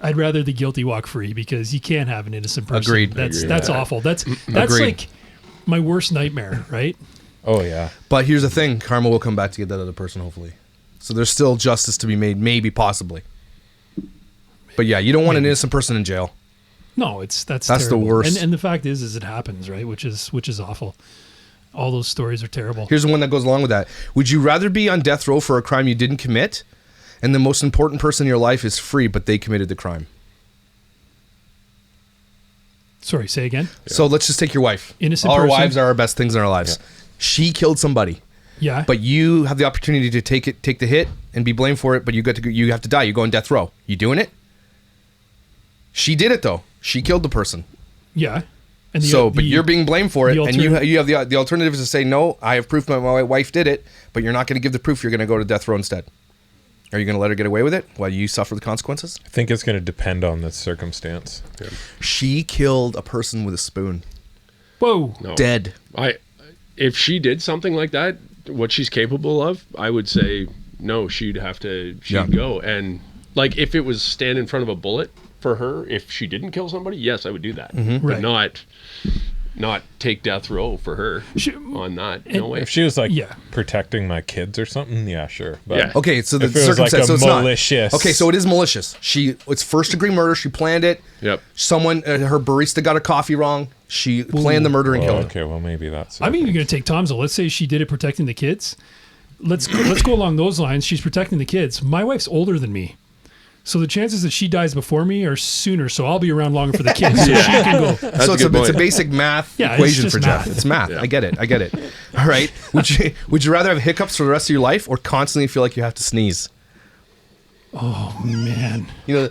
I'd rather the guilty walk free because you can't have an innocent person. Agreed. That's awful. That's Agreed. like my worst nightmare, right? Oh yeah. But here's the thing. Karma will come back to get that other person, hopefully. So there's still justice to be made, maybe, possibly. But yeah, you don't want an innocent person in jail. No, that's the terrible. worst. And the fact is it happens, right? Which is awful. All those stories are terrible. Here's the one that goes along with that. Would you rather be on death row for a crime you didn't commit, and the most important person in your life is free, but they committed the crime? Sorry, say again. So let's just take your wife. Innocent All our person. wives are our best things in our lives. She killed somebody, Yeah. but you have the opportunity to take the hit and be blamed for it. But you have to die. You go on death row. You doing it? She did it though. She killed the person. yeah. And But you're being blamed for it, the and you have the alternative is to say no. I have proof my wife did it, but you're not going to give the proof. You're going to go to death row instead. Are you going to let her get away with it while you suffer the consequences? I think it's going to depend on the circumstance. She killed a person with a spoon. Whoa. No. Dead. If she did something like that, what she's capable of, I would say no, she'd go. And like if it was stand in front of a bullet for her, if she didn't kill somebody, yes, I would do that. Right. But not take death row for her on that. No way. If she was like Yeah. protecting my kids or something, yeah, sure. But Yeah. Okay, so the if it was like circumstance. a so it's malicious. not. Okay, so it is malicious. It's first degree murder. She planned it. Yep. Someone, her barista got her coffee wrong. She planned the murder and Oh, killed her. okay, well maybe that's. I'm even going to take Tom's. Let's say she did it protecting the kids. Let's go along those lines. She's protecting the kids. My wife's older than me. So the chances that she dies before me are sooner. So I'll be around longer for the kids. So she can go. That's So a it's good it's a point. basic math Yeah, it's equation just for Jeff. math. It's math. Yeah. I get it. All right. Would you rather have hiccups for the rest of your life or constantly feel like you have to sneeze? Oh man. You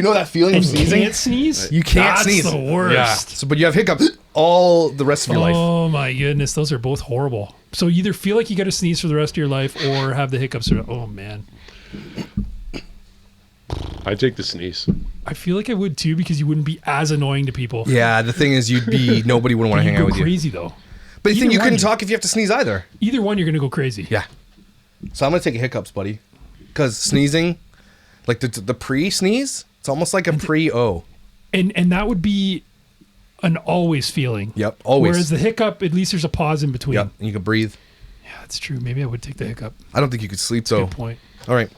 know that feeling of And you sneezing? can't sneeze. You can't That's sneeze. the worst. Yeah. So, but you have hiccups all the rest of your life. Oh my goodness, those are both horrible. So you either feel like you got to sneeze for the rest of your life, or have the hiccups. Oh man, I'd take the sneeze. I feel like I would too because you wouldn't be as annoying to people. Yeah. The thing is, nobody would want to You'd hang out go with you. crazy though. But the thing, Either you couldn't one. talk if you have to sneeze either. Either one, you're gonna go crazy. Yeah. So I'm gonna take a hiccups, buddy, because sneezing, like the pre-sneeze, it's almost like a pre-O. And that would be an always feeling. Yep, always. Whereas the hiccup, at least there's a pause in between. Yep, and you can breathe. Yeah, that's true. Maybe I would take the hiccup. I don't think you could sleep though. Good point. All right,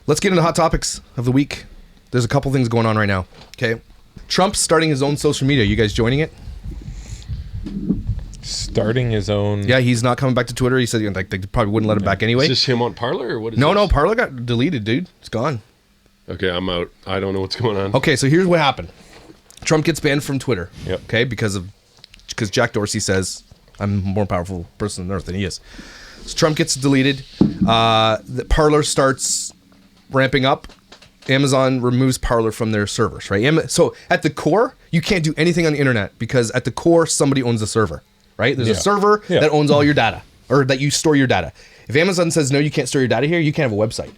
let's get into hot topics of the week. There's a couple things going on right now. Okay, Trump's starting his own social media. You guys joining it? starting his own. Yeah, he's not coming back to Twitter. He said like they probably wouldn't let him back anyway. Is this him on Parler or what is No, this? Parler got deleted, dude. It's gone. Okay, I'm out. I don't know what's going on. Okay, so here's what happened. Trump gets banned from Twitter. Yep. Okay, because Jack Dorsey says I'm a more powerful person on earth than he is. So Trump gets deleted. The Parler starts ramping up. Amazon removes Parler from their servers, right? So at the core, you can't do anything on the internet because at the core, somebody owns the server, right? There's a Yeah. server Yeah. that owns all your data or that you store your data. If Amazon says, no, you can't store your data here, you can't have a website,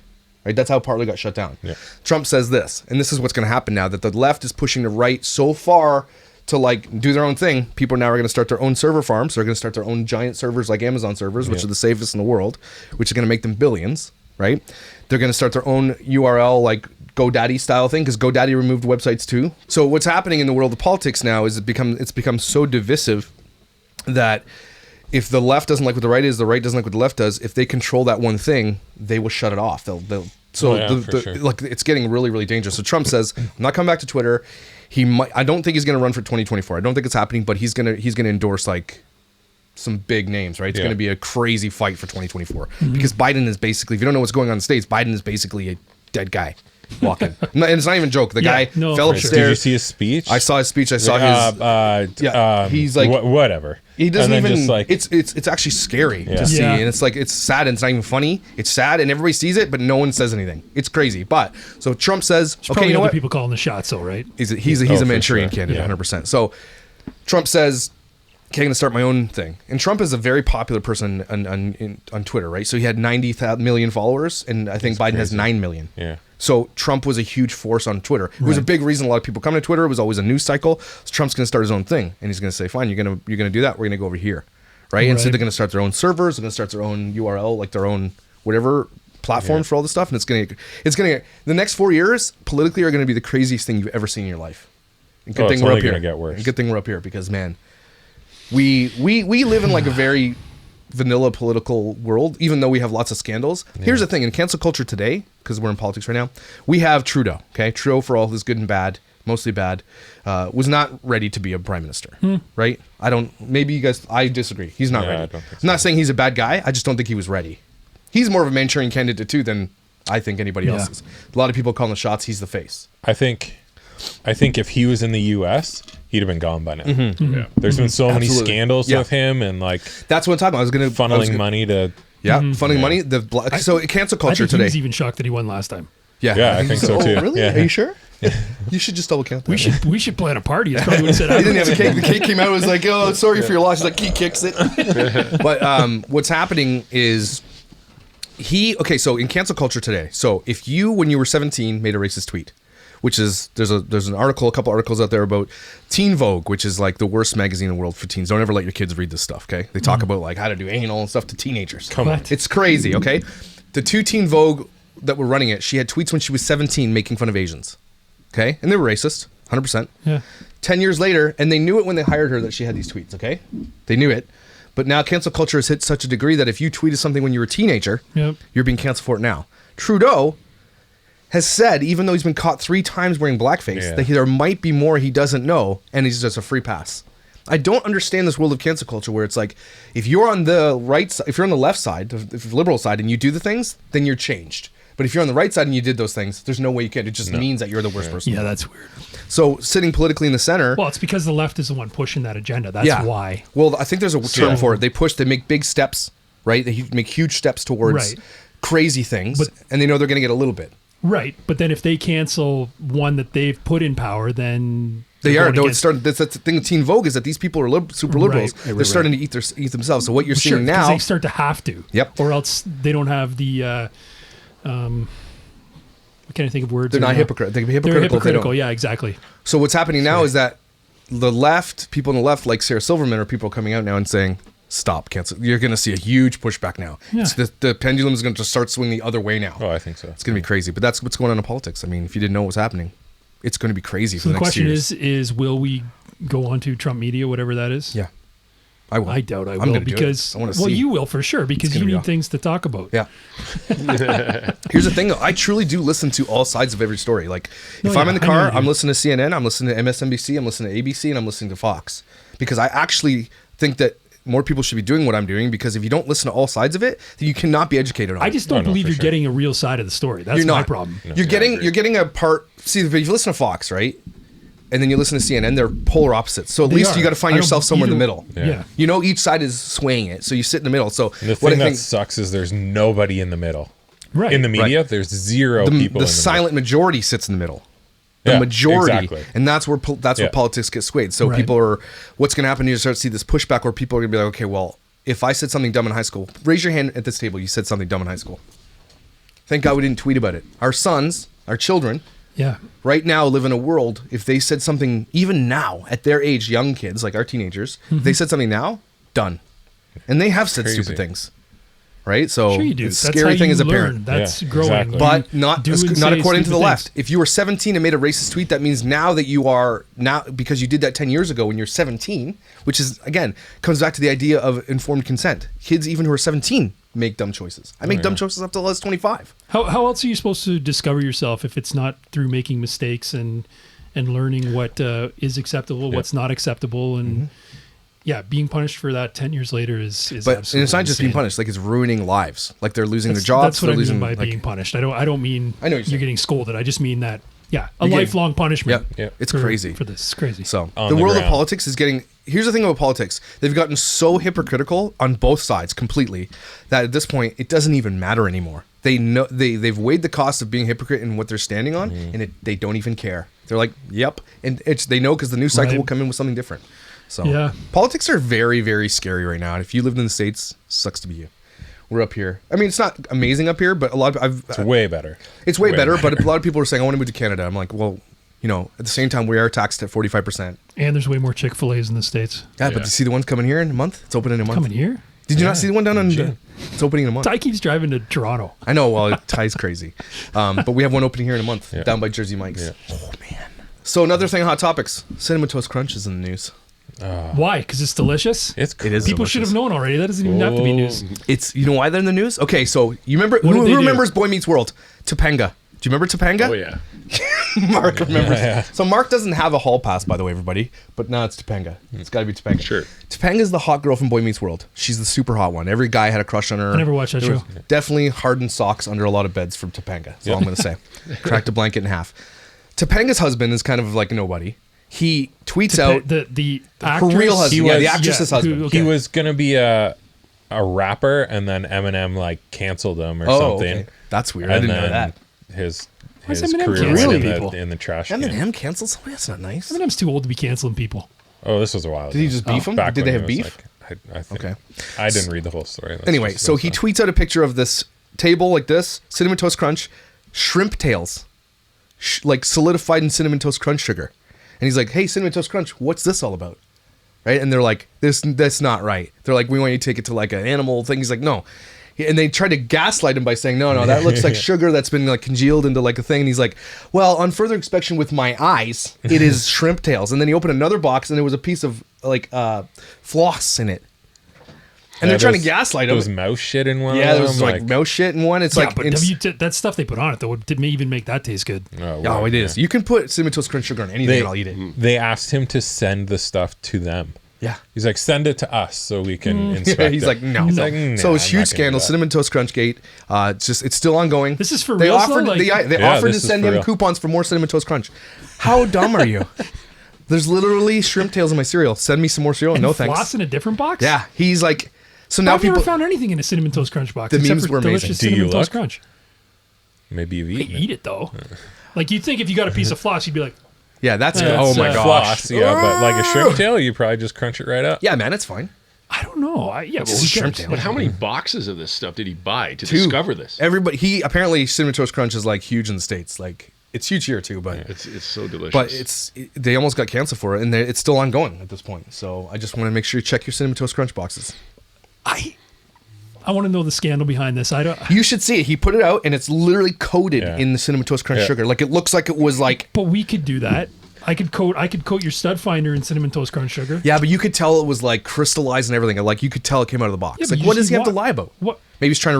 right? That's how Parler got shut down. Yeah. Trump says this, and this is what's going to happen now, that the left is pushing the right so far to like do their own thing. People now are going to start their own server farms. They're going to start their own giant servers like Amazon servers, which Yeah. are the safest in the world, which is going to make them billions, right? They're going to start their own URL like GoDaddy style thing because GoDaddy removed websites too. So what's happening in the world of politics now is it's become so divisive that if the left doesn't like what the right is, the right doesn't like what the left does. If they control that one thing, they will shut it off. They'll so Oh, yeah, for sure. like it's getting really, really dangerous. So Trump says, I'm not coming back to Twitter. He might. I don't think he's going to run for 2024. I don't think it's happening, but he's gonna endorse like some big names, right? It's Yeah. going to be a crazy fight for 2024 because Biden is basically, if you don't know what's going on in the States, Biden is basically a dead guy. walking. And it's not even a joke. The guy fell upstairs. Did you see his speech? I saw his speech. I saw his. He's like whatever. He doesn't even. Just like, it's actually scary to see, and it's like it's sad and it's not even funny. It's sad and everybody sees it, but no one says anything. It's crazy. But so Trump says, there's okay, you know what? People calling the shots, though, right? He's a Manchurian candidate, 100%. So Trump says, okay, I'm going to start my own thing. And Trump is a very popular person on Twitter, right? So he had 90 million followers, and I think Biden has 9 million. Yeah. So Trump was a huge force on Twitter. It was a big reason a lot of people come to Twitter. It was always a news cycle. So Trump's going to start his own thing, and he's going to say, "Fine, you're going to do that. We're going to go over here, right?" And so they're going to start their own servers. They're going to start their own URL, like their own whatever platforms for all this stuff. And it's going to the next 4 years politically are going to be the craziest thing you've ever seen in your life. And good thing we're up here. It's only going to get worse. And good thing we're up here because man, we live in like a very vanilla political world, even though we have lots of scandals. Here's the thing, in cancel culture today, because we're in politics right now, we have Trudeau. Okay, Trudeau, for all his good and bad, mostly bad, was not ready to be a prime minister. Right? I disagree. He's not ready. I'm not saying he's a bad guy. I just don't think he was ready. He's more of a Manchurian candidate too than I think anybody else is. A lot of people calling the shots. He's the face. I think if he was in the U.S., he'd have been gone by now. Yeah. There's been so many scandals with him, and like that's what I'm talking about. Funneling money to funneling money. So cancel culture today. He was even shocked that he won last time. Yeah, I think so too. Oh, really? Yeah. Are you sure? You should just double count that. We should plan a party. That's probably what he said. He didn't have a cake. The cake came out. It was like, "Oh, sorry for your loss." He's like, he kicks it. But what's happening is so in cancel culture today. So if you, when you were 17, made a racist tweet, which is there's an article, a couple articles out there about Teen Vogue, which is like the worst magazine in the world for teens. Don't ever let your kids read this stuff, okay? They talk about like how to do anal and stuff to teenagers. Come on. It's crazy, okay? The two Teen Vogue that were running it, she had tweets when she was 17 making fun of Asians, okay? And they were racist, 100%. Yeah. 10 years later, and they knew it when they hired her that she had these tweets, okay? They knew it. But now cancel culture has hit such a degree that if you tweeted something when you were a teenager, you're being canceled for it now. Trudeau has said, even though he's been caught 3 times wearing blackface, that there might be more he doesn't know, and he's just a free pass. I don't understand this world of cancel culture where it's like, if you're on the right side, if you're on the left side, if you're the liberal side, and you do the things, then you're changed. But if you're on the right side and you did those things, there's no way you can. It just means that you're the worst person. Yeah, that's weird. So sitting politically in the center. Well, it's because the left is the one pushing that agenda. That's why. Well, I think there's a term for it. They make big steps, right? They make huge steps towards crazy things, and they know they're going to get a little bit. Right, but then if they cancel one that they've put in power, then they are. No, that's the thing with Teen Vogue is that these people are super liberals. They're starting to eat themselves. So what you're seeing now, they start to have to. Yep. Or else they don't have the. What can I think of words? They're not hypocrite. They're hypocritical. They're hypocritical. Yeah, exactly. So what's happening now is that the left, people on the left, like Sarah Silverman, are people coming out now and saying, "Stop, cancel." You're going to see a huge pushback now. Yeah. The pendulum is going to start swinging the other way now. Oh, I think so. It's going to be crazy. But that's what's going on in politics. I mean, if you didn't know what was happening, it's going to be crazy for the next years. The question is will we go on to Trump media, whatever that is? Yeah. I will. I doubt I will because you will for sure because you need things to talk about. Yeah. Here's the thing though, I truly do listen to all sides of every story. Like if I'm in the car, I'm listening to CNN, I'm listening to MSNBC, I'm listening to ABC, and I'm listening to Fox because I actually think that more people should be doing what I'm doing because if you don't listen to all sides of it, then you cannot be educated on it. I just don't believe you're getting a real side of the story. That's my problem. No, you're getting a part. See, if you listen to Fox, right? And then you listen to CNN, they're polar opposites. So at least you got to find yourself somewhere in the middle. Yeah. You know, each side is swaying it. So you sit in the middle. So the thing that sucks is there's nobody in the middle. Right. In the media, there's zero people in the silent majority sits in the middle. The majority. Exactly. And that's where politics get swayed. So people are, what's going to happen, you start to see this pushback where people are going to be like, okay, well, if I said something dumb in high school, raise your hand at this table, you said something dumb in high school. Thank God we didn't tweet about it. Our sons, our children, right now live in a world, if they said something, even now, at their age, young kids, like our teenagers, if they said something now, done. And they have said stupid things. Right? So sure you do. The scary thing as a parent. That's growing. Exactly. But not according to the left. If you were 17 and made a racist tweet, that means now that you are, now because you did that 10 years ago when you're 17, which is, again, comes back to the idea of informed consent. Kids, even who are 17, make dumb choices. I make dumb choices up till I was 25. How else are you supposed to discover yourself if it's not through making mistakes and learning what is acceptable, what's not acceptable, and being punished for that 10 years later is But absolutely it's not just being insane. punished; like it's ruining lives. Like they're losing their jobs. That's what they're I mean losing by like, being punished. I don't mean I know what you're saying. getting scolded. I just mean that a You're getting- lifelong punishment. Yeah. It's for- crazy. for this. It's crazy. So On the the world of ground. politics is getting. Here's the thing about politics: they've gotten so hypocritical on both sides completely that at this point it doesn't even matter anymore. They know they've weighed the cost of being hypocrite and what they're standing on, and they don't even care. They're like, "Yep," and they know because the news cycle Right. will come in with something different. So Yeah. politics are very, very scary right now. And if you lived in the States, sucks to be you. We're up here. I mean, it's not amazing up here, but a lot of It's way better. it's way better. But a lot of people are saying, "I want to move to Canada." I'm like, well, at the same time, we are taxed at 45%. And there's way more Chick-fil-A's in the States. Yeah, but you see the ones coming here in a month? It's opening in a month. Coming here? Did you not see the one down on? It's opening in a month. Ty keeps driving to Toronto. I know. Well, Ty's crazy, but we have one opening here in a month Yeah. down by Jersey Mike's. Yeah. Oh man. So another thing, hot topics: Cinnamon Toast Crunch is in the news. Why? Because it's delicious? It's It is. People should have known already. That doesn't even have to be news. It's why they're in the news. Okay, so you remember What did they who do? remembers Boy Meets World? Topanga. Do you remember Topanga? Oh yeah. Mark remembers. Yeah. So Mark doesn't have a hall pass, by the way, everybody. But now it's Topanga. It's got to be Topanga. Sure. Topanga's the hot girl from Boy Meets World. She's the super hot one. Every guy had a crush on her. I never watched that There was show. Definitely hardened socks under a lot of beds from Topanga. That's all I'm going to say. Cracked a blanket in half. Topanga's husband is kind of like a nobody. He tweets out The her actress. real husband. He Yeah, the was- actress's yeah, husband. who- okay. He was gonna be a rapper, and then Eminem like canceled him or something. okay. That's weird. And I didn't know then that. his Why's his Eminem career canceling went people? in the trash can. Eminem canceled somebody? That's not nice. Eminem's too old to be canceling people. Oh, this was a while. Did he ago. just beef him? Back Did they when have it was, beef? Like, I think. Okay. I didn't read the whole story. That's Anyway, just so what I he saw. tweets out a picture of this table like this, Cinnamon Toast Crunch, shrimp tails, like solidified in Cinnamon Toast Crunch sugar. And he's like, "Hey, Cinnamon Toast Crunch, what's this all about?" Right? And they're like, that's not right. They're like, "We want you to take it to like an animal thing." He's like, "No." And they try to gaslight him by saying, no, that looks like sugar that's been like congealed into like a thing. And he's like, "Well, on further inspection with my eyes, it is shrimp tails." And then he opened another box and there was a piece of like floss in it. And Yeah, they're trying to there was- gaslight There him. was mouse shit in one. Yeah, of there was them, like mouse shit in one. It's like but that stuff they put on it though may even make that taste good. oh, it is. You can put Cinnamon Toast Crunch sugar on anything They, and I'll eat it. they asked him to send the stuff to them. Yeah. He's like, send it to us so we can inspect Yeah, it. he's like, no. He's like, nah, So it's I'm huge not gonna scandal. do that. Cinnamon Toast Crunch Gate. It's still ongoing. This is for they real, offered though? they Like- Yeah, offered to this is send for him real. coupons for more Cinnamon Toast Crunch. How dumb are you? There's literally shrimp tails in my cereal. Send me some more cereal. And No floss thanks. in a different box? Yeah, he's like. So now I've never people. found anything in a Cinnamon Toast Crunch box The except memes for were amazing. delicious Do you Cinnamon Toast look? Crunch. Maybe you've I eaten it. eat it though. Like you'd think if you got a piece of floss, you'd be like, Yeah, that's good. That's, Oh my gosh. Floss, yeah, but like a shrimp tail, you probably just crunch it right up. Yeah, man, it's fine. I don't know. Yeah, It's just shrimp tail. But how many boxes of this stuff did he buy to Two. discover this? Everybody. He apparently Cinnamon Toast Crunch is like huge in the States. Like it's huge here too, but. It's so delicious. But they almost got canceled for it, and it's still ongoing at this point. So I just want to make sure you check your Cinnamon Toast Crunch boxes. I want to know the scandal behind this. I don't. You should see it. He put it out, and it's literally coated Yeah. in the Cinnamon Toast Crunch Yeah. sugar. Like it looks like it was like. But we could do that. I could coat your stud finder in Cinnamon Toast Crunch sugar. Yeah, but you could tell it was like crystallized and everything. Like you could tell it came out of the box. Yeah, but like you what just does he have to wa- lie about? What? Maybe he's trying to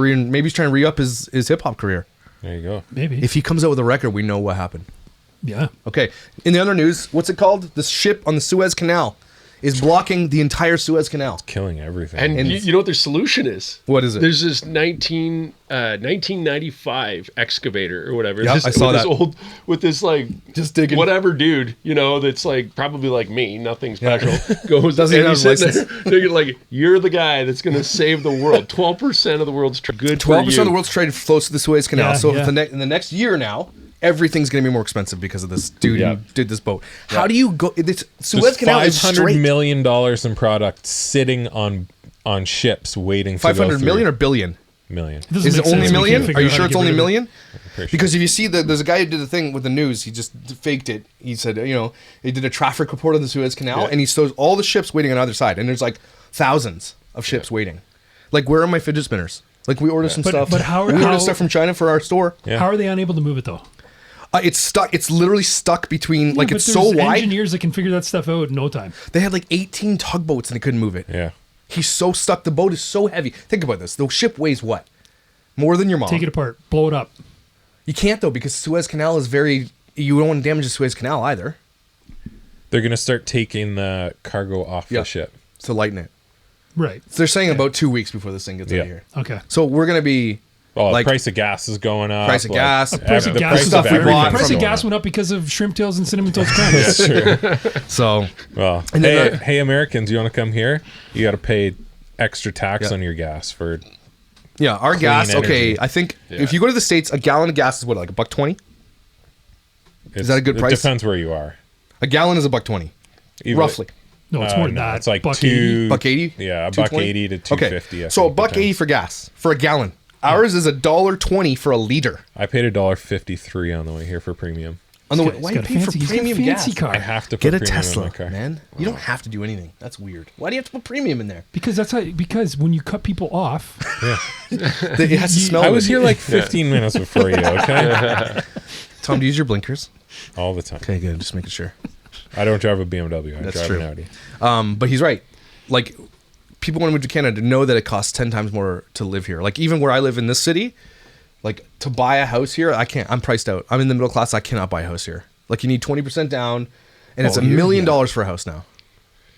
re up his hip hop career. There you go. Maybe. If he comes out with a record, we know what happened. Yeah. Okay. In the other news, what's it called? The ship on the Suez Canal is blocking the entire Suez Canal. Killing everything. and you know what their solution is? What is it? There's this 1995 excavator or whatever. Yeah, this, I saw with that. This old, with this like Just digging. whatever dude, that's like probably like me, nothing special. Goes Doesn't and even he's have a sitting there thinking like, you're the guy that's going to save the world. 12% of the world's good. 12% for you. of the world's trade flows to the Suez Canal. Yeah, So yeah. if in the next year now, everything's going to be more expensive because of this dude Yeah. who did this boat. How do you go? This Suez There's Canal is $500 straight. million in product sitting on ships waiting to go 500 through. million or billion? Million. Doesn't Is make it only sense. We million? can't figure Are you out how sure to it's get only rid of it. million? Pretty Because if you see there's a guy who did the thing with the news. He just faked it. He said, he did a traffic report on the Suez Canal, and he shows all the ships waiting on either side, and there's like thousands of ships waiting. Like, where are my fidget spinners? Like, we ordered some But- stuff. but how- we how- ordered stuff from China for our store. Yeah. How are they unable to move it though? It's stuck. It's literally stuck between. Like, Yeah, it's but so there's wide. engineers that can figure that stuff out in no time. They had like 18 tugboats and they couldn't move it. Yeah. He's so stuck. The boat is so heavy. Think about this. The ship weighs what? More than your mom. Take it apart, blow it up. You can't though, because Suez Canal is very. You don't want to damage the Suez Canal either. They're going to start taking the cargo off Yeah. the ship. to lighten it. Right. So they're saying about 2 weeks before this thing gets out of here. Okay. So we're gonna be Well, like the price of gas is going up. price of gas. Price of the gas. price Stuff of we everything bought is Price of going gas up. went up because of shrimp tails and cinnamon toast crunch. That's true. So Well, And then hey, Americans, you want to come here? You got to pay extra tax Yeah. on your gas for. yeah, our gas. energy. Okay, I think if you go to the States, a gallon of gas is what, like $1.20? Is that a good price? It depends where you are. A gallon is $1.20, roughly. No, it's more than that. It's like $1.80. $1.80? Yeah, a $2.20? $1.80 to $2.50. Okay, so $1.80 for gas for a gallon. Ours is $1.20 for a liter. I paid $1.53 on the way here for premium. On the way, He's why got you pay for he's got a premium fancy gas? car. I have to put Get a premium in my Tesla, car. man. You don't have to do anything. That's weird. Why do you have to put premium in there? Because that's how. Because when you cut people off, It has to smell. I was good. here like 15 minutes before you. Okay, Tom, do you use your blinkers? all the time. Okay, good. Just making sure. I don't drive a BMW. I That's drive true. an Audi. But he's right. Like, people want to move to Canada know that it costs 10 times more to live here. Like, even where I live in this city, like, to buy a house here, I can't. I'm priced out. I'm in the middle class. I cannot buy a house here. Like, you need 20% down, and it's $1 million for a house now.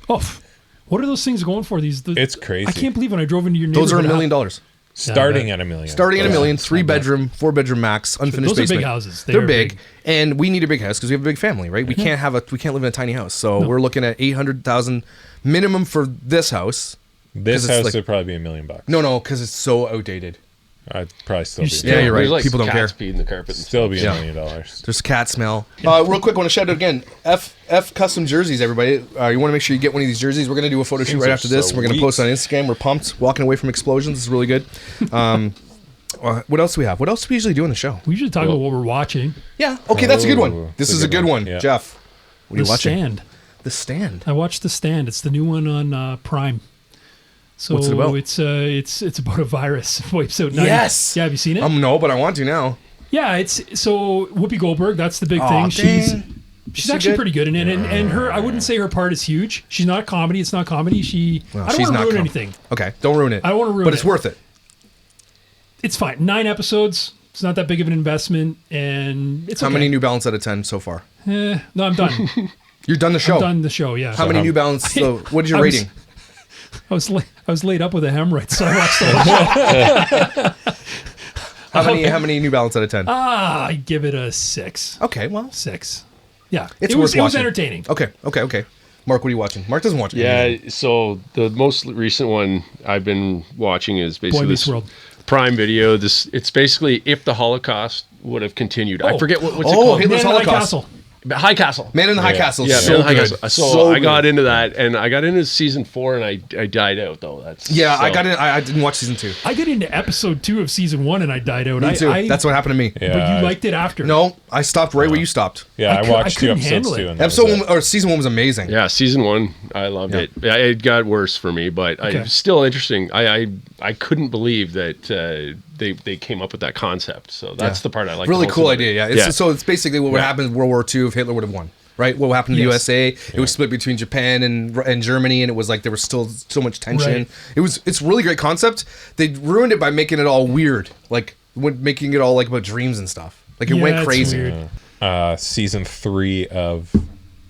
what are those things going for? It's crazy. I can't believe when I drove into your neighborhood. Those are $1 million. Starting at $1 million. Starting at $1 million, 3-bedroom, 4-bedroom max, unfinished Those are basement. big houses. They're They're big, big. and we need a big house because we have a big family, right? We can't live in a tiny house, so we're looking at $800,000 minimum for this house. This 'Cause it's house like- would probably be $1 million. No, because it's so outdated. I'd probably still be. still- Yeah, you're right. There's like People don't care. cats peeing in the carpet. And Still be Yeah. $1 million. There's cat smell. Real quick, I want to shout out again. F custom jerseys, everybody. You want to make sure you get one of these jerseys. We're going to do a photo shoot Things right are after this. so We're going to weak. post it on Instagram. We're pumped. Walking away from explosions. It's really good. What else do we have? What else do we usually do on the show? We usually talk about what we're watching. Yeah. Okay, that's a good one. Oh, This it's is a good one. Yeah. Jeff. What are The you watching? Stand. The Stand. I watched The Stand. It's the new one on Prime. So What's it about? It's about a virus wipes out 90. Yes. Yeah, have you seen it? No, but I want to now. Yeah, it's so Whoopi Goldberg. That's the big Aw, thing. She's dang. actually good? pretty good in it, and her. I wouldn't say her part is huge. She's not comedy. It's not comedy. Well, I don't she's want not to ruin com- anything. Okay, don't ruin it. I don't wanna ruin But it's it. worth it. It's fine. 9 episodes. It's not that big of an investment, and it's How okay. many New Balance out of 10 so far? No, I'm done. You're done the show. I'm done the show. Yeah. How many New Balance? So what is your I was- rating? I was laid up with a hemorrhoid, so I watched the whole show. How many New Balance out of 10? I give it a 6. Okay, well, 6. Yeah, it's it worth was watching. entertaining. Okay. Mark, what are you watching? Mark doesn't watch anything. Yeah, so the most recent one I've been watching is Boy basically Meets this World. Prime Video. It's basically if the Holocaust would have continued. I forget what's it Oh, called. Hitler's Man in the High Holocaust. Castle. High Castle. Man in the High Castle. Yeah, so Man in the High good. Castle. So, So I got good. into that, and I got into season 4, and I died out though. Yeah, I so- got in. I didn't watch season 2. I got into episode 2 of season 1 and I died out. Me too. I, That's what happened to me. Yeah. But you liked it after. No, I stopped right where you stopped. Yeah, I watched 2 couldn't episodes handle too. it. And that was Episode it. 1 or season 1 was amazing. Yeah, season 1, I loved it. Yeah, it got worse for me, but Okay. it's still interesting. I couldn't believe that they came up with that concept. So that's the part I like. Really the most cool about it. idea. Yeah. So it's basically what would happen in World War II if Hitler would have won. Right? What happened to the Yes. USA? It was split between Japan and Germany, and it was like there was still so much tension. Right. It's a really great concept. They ruined it by making it all weird, like making it all like about dreams and stuff. Like it Yeah, went it's crazy. weird. Season 3 of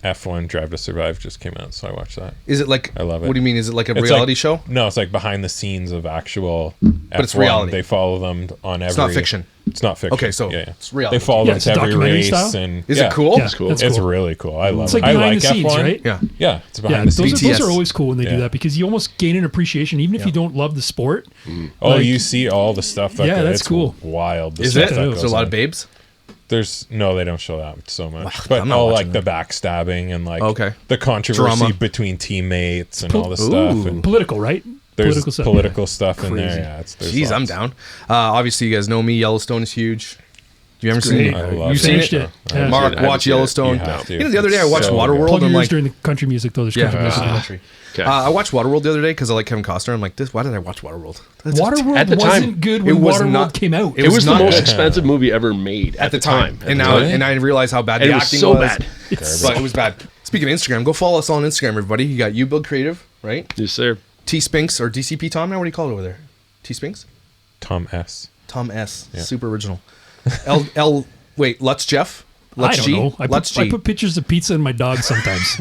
F1 Drive to Survive just came out, so I watched that. Is it like? I love it. What do you mean? Is it like a It's reality like- show? No, it's like behind the scenes of actual. But it's F1. reality. They follow them on every. It's not fiction. It's not fiction. Okay, so yeah. it's reality. They follow Yeah, them it's to a every documentary race, style? and Is yeah. it cool? Yeah, cool. that's It's cool. really cool. I love It's it. like I behind like the scenes, F1. right? Yeah. Yeah, it's Yeah, behind the scenes. those BTS. are always cool when they do Yeah. that because you almost gain an appreciation, even if you don't love the sport. Oh, like- you see all the stuff that Yeah, goes. that's It's cool. wild. The Is stuff it? that There's There's goes a lot on. of babes. There's no, they don't show that so much. Well, But I'm not all watching like the backstabbing and like Okay. the controversy Drama. between teammates and all this Ooh. stuff. And Political, right? there's stuff. political stuff in Crazy. there. Yeah, there's Jeez, I'm lots. down. Obviously, you guys know me. Yellowstone is huge. You ever seen it? I love You've it. seen Finished it? it. Yeah. Mark, I haven't watch seen it. Yellowstone. You have to. You know, the other day I watched So Waterworld. Plug I'm yours like, during the country music though. There's yeah, country music. country. Okay. I watched Waterworld the other day because I like Kevin Costner. I'm like, why did I watch Waterworld? That's just Waterworld At the time, wasn't good when it was Waterworld not- came out. It was the not most good. expensive movie ever made at the time. At And the now, time. and I realized how bad And the it was acting so was. bad. But it was bad. Speaking of Instagram, go follow us on Instagram, everybody. You got You Build Creative, right? Yes, sir. T Spinks or DCP Tom now. What do you call it over there? T Spinks? Tom S. Tom S. Yeah. Super original. Wait, Lutz Jeff. Let's I G. don't know. I put pictures of pizza in my dog sometimes.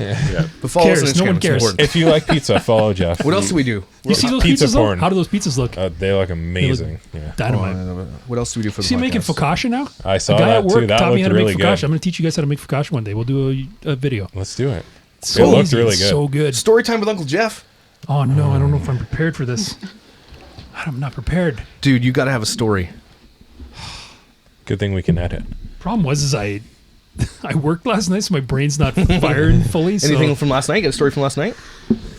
But follow us on Cares? Instagram. No one it's cares. important. If you like pizza, follow Jeff. What else do we do? You see those Pizza pizzas? porn. How do those pizzas look? They look amazing. Yeah. Dynamite. What else do we do for the See, podcast? making focaccia now. I saw A guy that at work too. That taught me how looked to really make focaccia. good. I'm going to teach you guys how to make focaccia one day. We'll do a video. Let's do it. So It looked easy. really It's good. So good. Story time with Uncle Jeff. Oh no, I don't know if I'm prepared for this. I'm not prepared. Dude, you got to have a story. Good thing we can edit. Problem was I worked last night, so my brain's not firing fully. So. Anything from last night? Get a story from last night?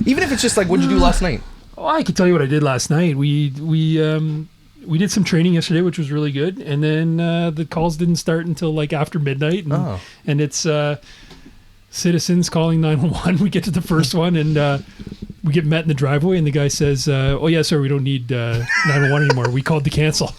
Even if it's just like, what'd you do last night? Oh, I can tell you what I did last night. We did some training yesterday, which was really good, and then the calls didn't start until like after midnight, and it's citizens calling 911. We get to the first one, and we get met in the driveway, and the guy says, "Oh yeah, sir, we don't need 911 anymore. We called to cancel."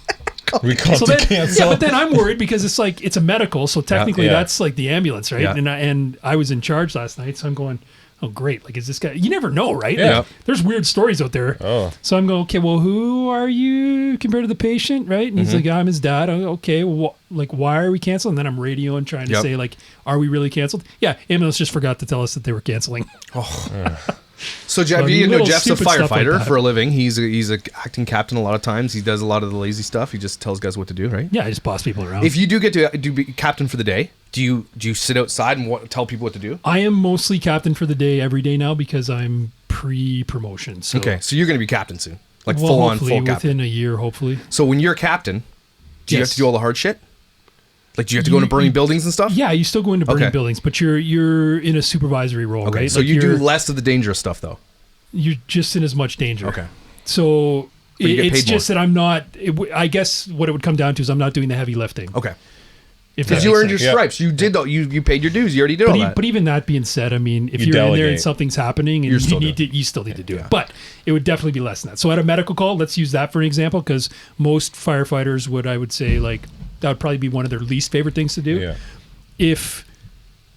We called So to then, cancel. yeah, but then I'm worried because it's a medical, so technically Yeah. that's like the ambulance, right? Yeah. And I was in charge last night, so I'm going, oh great, like is this guy? You never know, right? Yeah. Like, there's weird stories out there. Oh. So I'm going, okay, well, who are you compared to the patient, right? And he's like, I'm his dad. I go, okay, well, like why are we canceling? And then I'm radioing trying to say like, are we really canceled? Yeah, ambulance just forgot to tell us that they were canceling. So, Jeff, So, you know little Jeff's a stupid stuff like firefighter that. for a living. He's a acting captain a lot of times. He does a lot of the lazy stuff. He just tells guys what to do, right? Yeah, I just boss people around. If you do get to be captain for the day, do you sit outside and tell people what to do? I am mostly captain for the day every day now because I'm pre-promotion. So Okay, so you're going to be captain soon, like well, full on, hopefully full captain. within a year, hopefully. So when you're captain, do you have Yes. to do all the hard shit? Like, do you have to go into burning buildings and stuff? Yeah, you still go into burning Okay. buildings, but you're in a supervisory role, Okay, right? so Like, you do you're- less of the dangerous stuff, though. You're just in as much danger. Okay. So But you get it's paid more. just that I'm not. I guess what it would come down to is I'm not doing the heavy lifting. Okay. If Because that you makes earned your sense. stripes. You did. You paid your dues. You already did all that. But even that being said, I mean, if You you're in there and delegate. something's happening, and You're still you still need to do it. But it would definitely be less than that. So at a medical call, let's use that for an example, because most firefighters I would say, like that would probably be one of their least favorite things to do. Yeah. If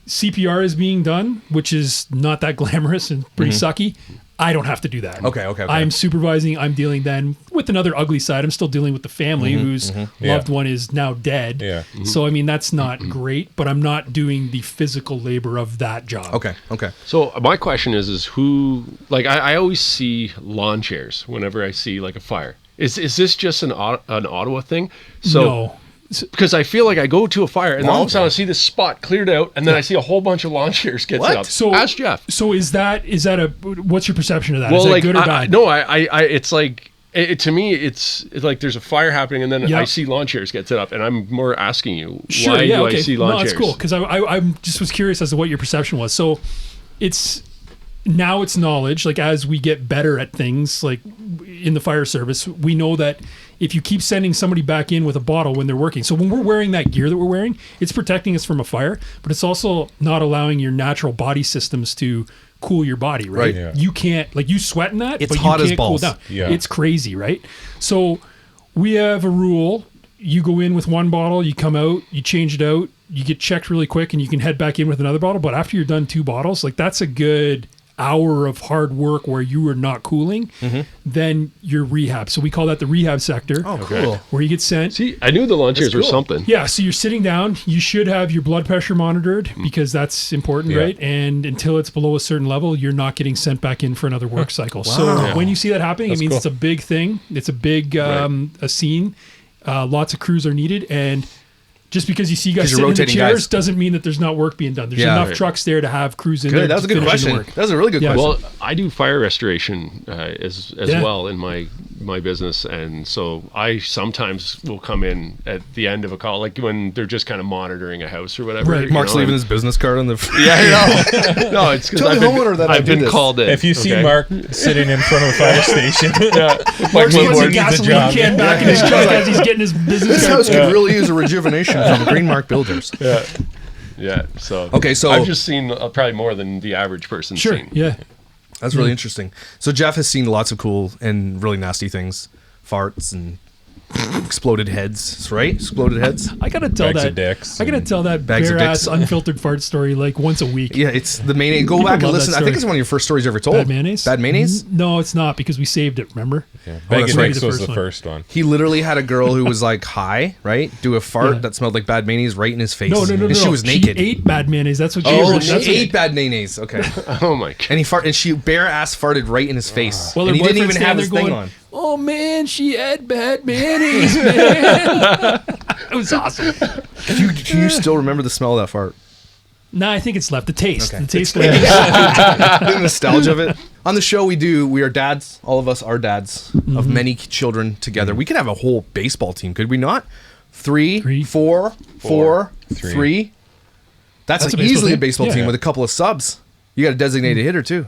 CPR is being done, which is not that glamorous and pretty sucky, I don't have to do that. Okay. I'm supervising. I'm dealing then with another ugly side. I'm still dealing with the family whose loved one is now dead. Yeah. So, I mean, that's not great, but I'm not doing the physical labor of that job. Okay. So my question is who, like, I always see lawn chairs whenever I see like a fire. Is this just an Ottawa thing? So, No. because I feel like I go to a fire and all of a sudden Okay. I see this spot cleared out, and then I see a whole bunch of lawn chairs get set up. So Ask Jeff. So is that what's your perception of that? Well, is that like, good or bad? no, it's like to me, it's like there's a fire happening, and then Yeah. I see lawn chairs get set up, and I'm more asking you, Sure, why yeah, do okay. I see lawn no, chairs? that's cool because I just was curious as to what your perception was. So it's knowledge. Like as we get better at things, like in the fire service, we know that if you keep sending somebody back in with a bottle when they're working, so when we're wearing that gear that we're wearing, it's protecting us from a fire, but it's also not allowing your natural body systems to cool your body, right? Right. Yeah. You can't, like you sweat in that, It's but hot you as can't balls. cool down. Yeah. It's crazy, right? So we have a rule. You go in with one bottle, you come out, you change it out, you get checked really quick, and you can head back in with another bottle. But after you're done 2 bottles, like that's a good hour of hard work where you are not cooling, then you're rehab. So we call that the rehab sector. Oh, cool. Where you get sent. See, I knew the lawn chairs were cool. something. Yeah, so you're sitting down. You should have your blood pressure monitored because that's important, Yeah. right? And until it's below a certain level, you're not getting sent back in for another work cycle. So when you see that happening, it means cool. it's a big thing. It's a big a scene. Lots of crews are needed, and just because you see guys 'Cause you're sitting in the rotating chairs guys. doesn't mean that there's not work being done. There's Yeah. enough Right. trucks there to have crews in there. Good. That was a good finishing the question. work. That was a really good Yeah. question. Well, I do fire restoration as Yeah. well in my business, and so I sometimes will come in at the end of a call, like when they're just kind of monitoring a house or whatever. Right. you Mark's know, leaving and- his business card on the. Yeah, no, it's because Tell the homeowner that I I've did been this. called in. If you see okay? Mark sitting in front of a fire station, yeah, Mark's clipboard puts a needs a gasoline job. can back in his truck as he's getting his business This card. house could really use a rejuvenation from Green Mark Builders. yeah. So Okay, so- I've just seen probably more than the average person's Sure. seen. Yeah. That's really interesting. So Jeff has seen lots of cool and really nasty things, farts and exploded heads, right? Exploded heads. I gotta tell Bags that. of dicks I gotta and- tell that Bags of bare dicks. ass unfiltered fart story like once a week. Yeah, it's the mayonnaise. Go People back and love that listen. I story. think it's one of your first stories you ever told. Bad mayonnaise. Bad mayonnaise. No, it's not because we saved it. Remember? Yeah. Oh, Bag that's of right. dicks The was first the one. first one. He literally had a girl who was like high, right? Do a fart Yeah. that smelled like bad mayonnaise right in his face. No. And she was naked. She ate bad mayonnaise. That's what she Oh, heard. she That's ate bad mayonnaise. Okay. Oh my god. And she bare ass farted right in his face. Well, and her he didn't boyfriend's even have his standing thing there on. Oh man, she had bad mayonnaise, man. It was awesome. Can you still remember the smell of that fart? No, I think it's left. The taste. Okay. The taste. Like, The nostalgia of it. On the show, we are dads. All of us are dads of many children together. We could have a whole baseball team, could we not? Three, four, three. That's a baseball easily a team. baseball Yeah. team with a couple of subs. You got a designated hitter too.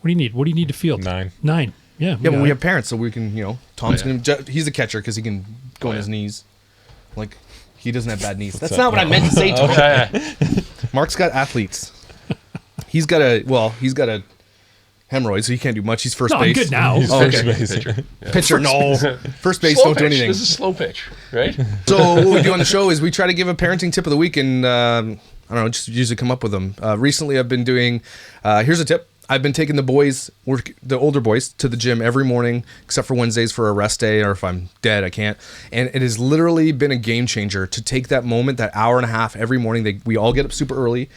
What do you need? What do you need to field? 9. 9. Yeah. Yeah, but got we it. have parents, so we can, Tom's he's the catcher because he can go on his knees. Like, he doesn't have bad knees. That's not what I meant to say, Tom. Mark's got athletes. He's got a hemorrhoid, so he can't do much. He's first No, I'm base. good now. He's Oh, first okay. base. Pitcher, no. First base, Slow don't do pitch. anything. This is slow pitch, right? So what we do on the show is we try to give a parenting tip of the week, and I don't know, just usually come up with them. Recently, I've been doing. Here's a tip. I've been taking the older boys, to the gym every morning, except for Wednesdays for a rest day, or if I'm dead, I can't. And it has literally been a game changer to take that moment, that hour and a half every morning. We all get up super early.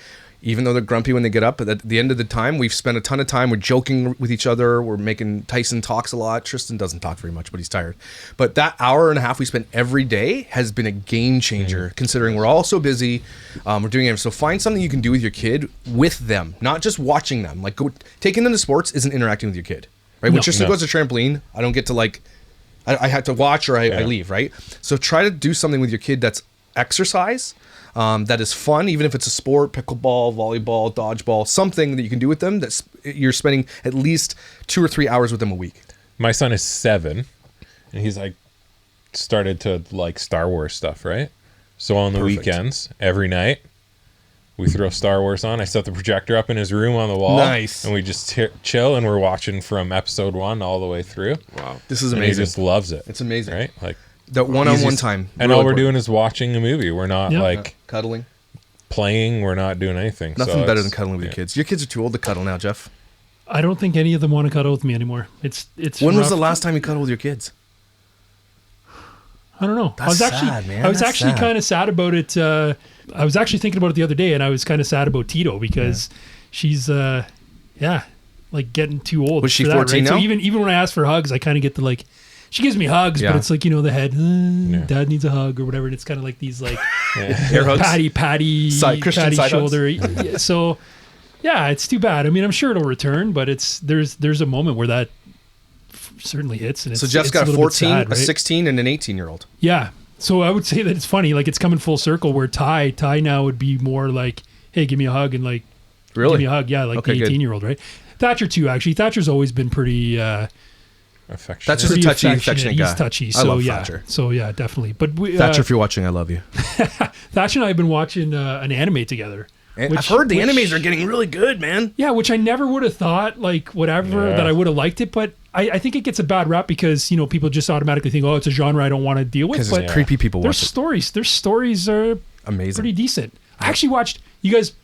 Even though they're grumpy when they get up, but at the end of the time, we've spent a ton of time. We're joking with each other. We're making Tyson talks a lot. Tristan doesn't talk very much, but he's tired. But that hour and a half we spent every day has been a game changer, considering we're all so busy. We're doing it. So find something you can do with your kid with them, not just watching them. Like taking them to sports isn't interacting with your kid, right? When Tristan goes to trampoline, I don't get to I have to watch or I leave, right? So try to do something with your kid that's exercise. That is fun, even if it's a sport, pickleball, volleyball, dodgeball, something that you can do with them that's you're spending at least 2 or 3 hours with them a week. My son is 7, and he's started to like Star Wars stuff, right? So on the weekends, every night, we throw Star Wars on. I set the projector up in his room on the wall. Nice. And we just chill, and we're watching from episode 1 all the way through. Wow. This is And he amazing. just loves it. It's amazing. Right? Like That one-on-one easiest- time. And really all we're important. doing is watching a movie. We're not Cuddling. playing. We're not doing anything. Nothing So better it's- than cuddling with your kids. Your kids are too old to cuddle now, Jeff. I don't think any of them want to cuddle with me anymore. It's. When was rough. the last time you cuddled with your kids? I don't know. I was That's actually, sad, man. I was That's actually sad. kind of sad about it. I was actually thinking about it the other day, and I was kind of sad about Tito because she's, like getting too old. Was she for that, 14 right? now? So even when I ask for hugs, I kind of get the like. She gives me hugs, Yeah. but it's like the head. Dad needs a hug or whatever, and it's kind of like these like Air hugs? patty Christian side hugs? shoulder. Yeah, so yeah, it's too bad. I mean, I'm sure it'll return, but there's a moment where that certainly hits. And it's, So Jeff's it's got a little bit 14, sad, a right? 16, and an 18-year-old. Yeah. So I would say that it's funny, like it's coming full circle where Ty now would be more like, hey, give me a hug and like Really? give me a hug. Yeah, like Okay, the good. 18-year-old, right? Thatcher too, actually. Thatcher's always been pretty Affectionate. That's just a pretty touchy, affectionate guy. He's touchy. I So love yeah. Thatcher. So yeah, definitely. But we, Thatcher, if you're watching, I love you. Thatcher and I have been watching an anime together. And I've heard the animes are getting really good, man. Yeah, which I never would have thought, like, whatever, that I would have liked it. But I think it gets a bad rap because, people just automatically think, oh, it's a genre I don't want to deal with. Because But creepy people their watch it. stories, are Amazing. pretty decent. I actually watched, you guys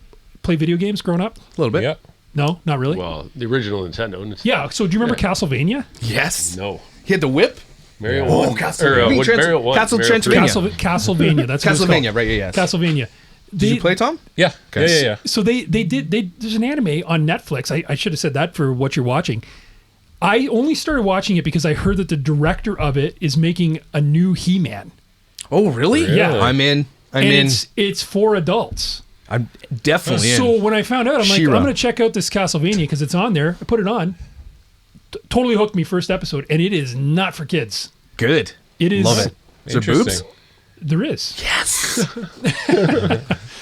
play video games growing up? A little bit. Yep. No, not really? Well, the original Nintendo. And it's, Yeah, so do you remember Castlevania? Yes. No. He had the whip. Mario Oh, 1. Castlevania. Mario 1. Castle Mario Transylvania. 3. Castlevania, that's what it's Castlevania, called. right, yeah. Castlevania. Did you play, Tom? Yeah. Okay. Yeah. So there's an anime on Netflix. I should have said that for what you're watching. I only started watching it because I heard that the director of it is making a new He-Man. Oh, really? Yeah. I'm in. It's for adults. I'm definitely in. So when I found out, I'm like, She-Ra. I'm going to check out this Castlevania because it's on there. I put it on. Totally hooked me first episode, and it is not for kids. Good. It is. Love it. Is there boobs? Interesting. There is. Yes.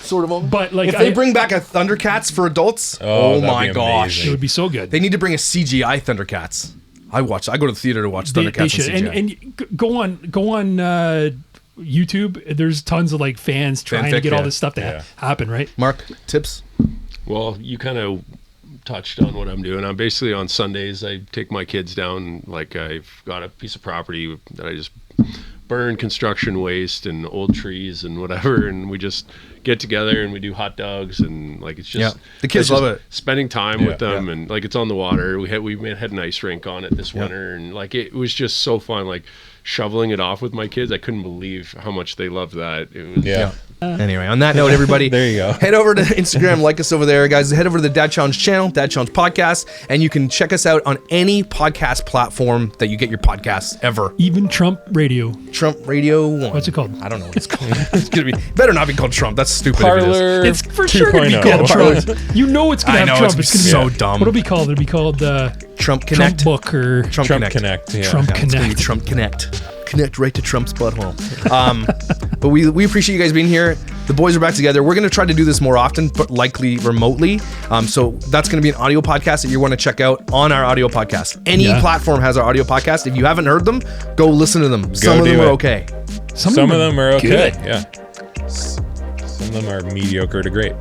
sort of. But like If they bring back a Thundercats for adults, Oh, oh that'd my be gosh. amazing. it would be so good. They need to bring a CGI Thundercats. I go to the theater to watch They Thundercats should. in CGI. And go on YouTube. There's tons of like fans trying to Fanfic, get all yeah. this stuff to happen, right? Mark, tips? Well, you kind of touched on what I'm doing. I'm basically on Sundays, I take my kids down, like I've got a piece of property that I just burn construction waste and old trees and whatever, and we just get together and we do hot dogs, and like it's just the kids love it. Spending time with them, and like it's on the water. We had an ice rink on it this winter, and like it was just so fun. Like shoveling it off with my kids, I couldn't believe how much they loved that. It was Anyway, on that note, everybody, there you go. Head over to Instagram, like us over there, guys. Head over to the Dad Challenge channel, Dad Challenge Podcast, and you can check us out on any podcast platform that you get your podcasts ever. Even Trump Radio. Trump Radio 1. What's it called? I don't know what it's called. It's gonna be better not be called Trump. That's stupid. Parlor. It's for sure going to be called Trump. You know it's going to have Trump. It's gonna be so dumb. What'll it be called? It'll be called Trump Connect. Trump Book or Trump Connect. Yeah. Trump It's gonna be Connect. Trump Connect. Connect right to Trump's butthole. But we appreciate you guys being here. The boys are back together. We're going to try to do this more often, but likely remotely. So that's going to be an audio podcast that you want to check out on our audio podcast. Any platform has our audio podcast. If you haven't heard them, go listen to them. Some of them are okay. Some of them are okay. Good. Yeah. Some of them are mediocre to great.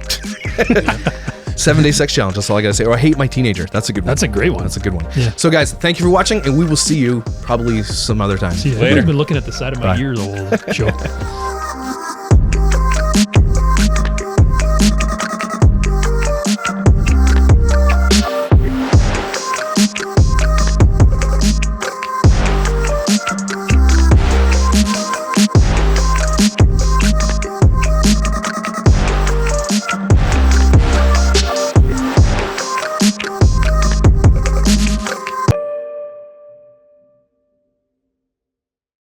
7-day sex challenge. That's all I got to say. Or I hate my teenager. That's a good one. That's a great one. That's a good one. Yeah. So guys, thank you for watching, and we will see you probably some other time. See, Later. I've been looking at the side of my ear the whole show.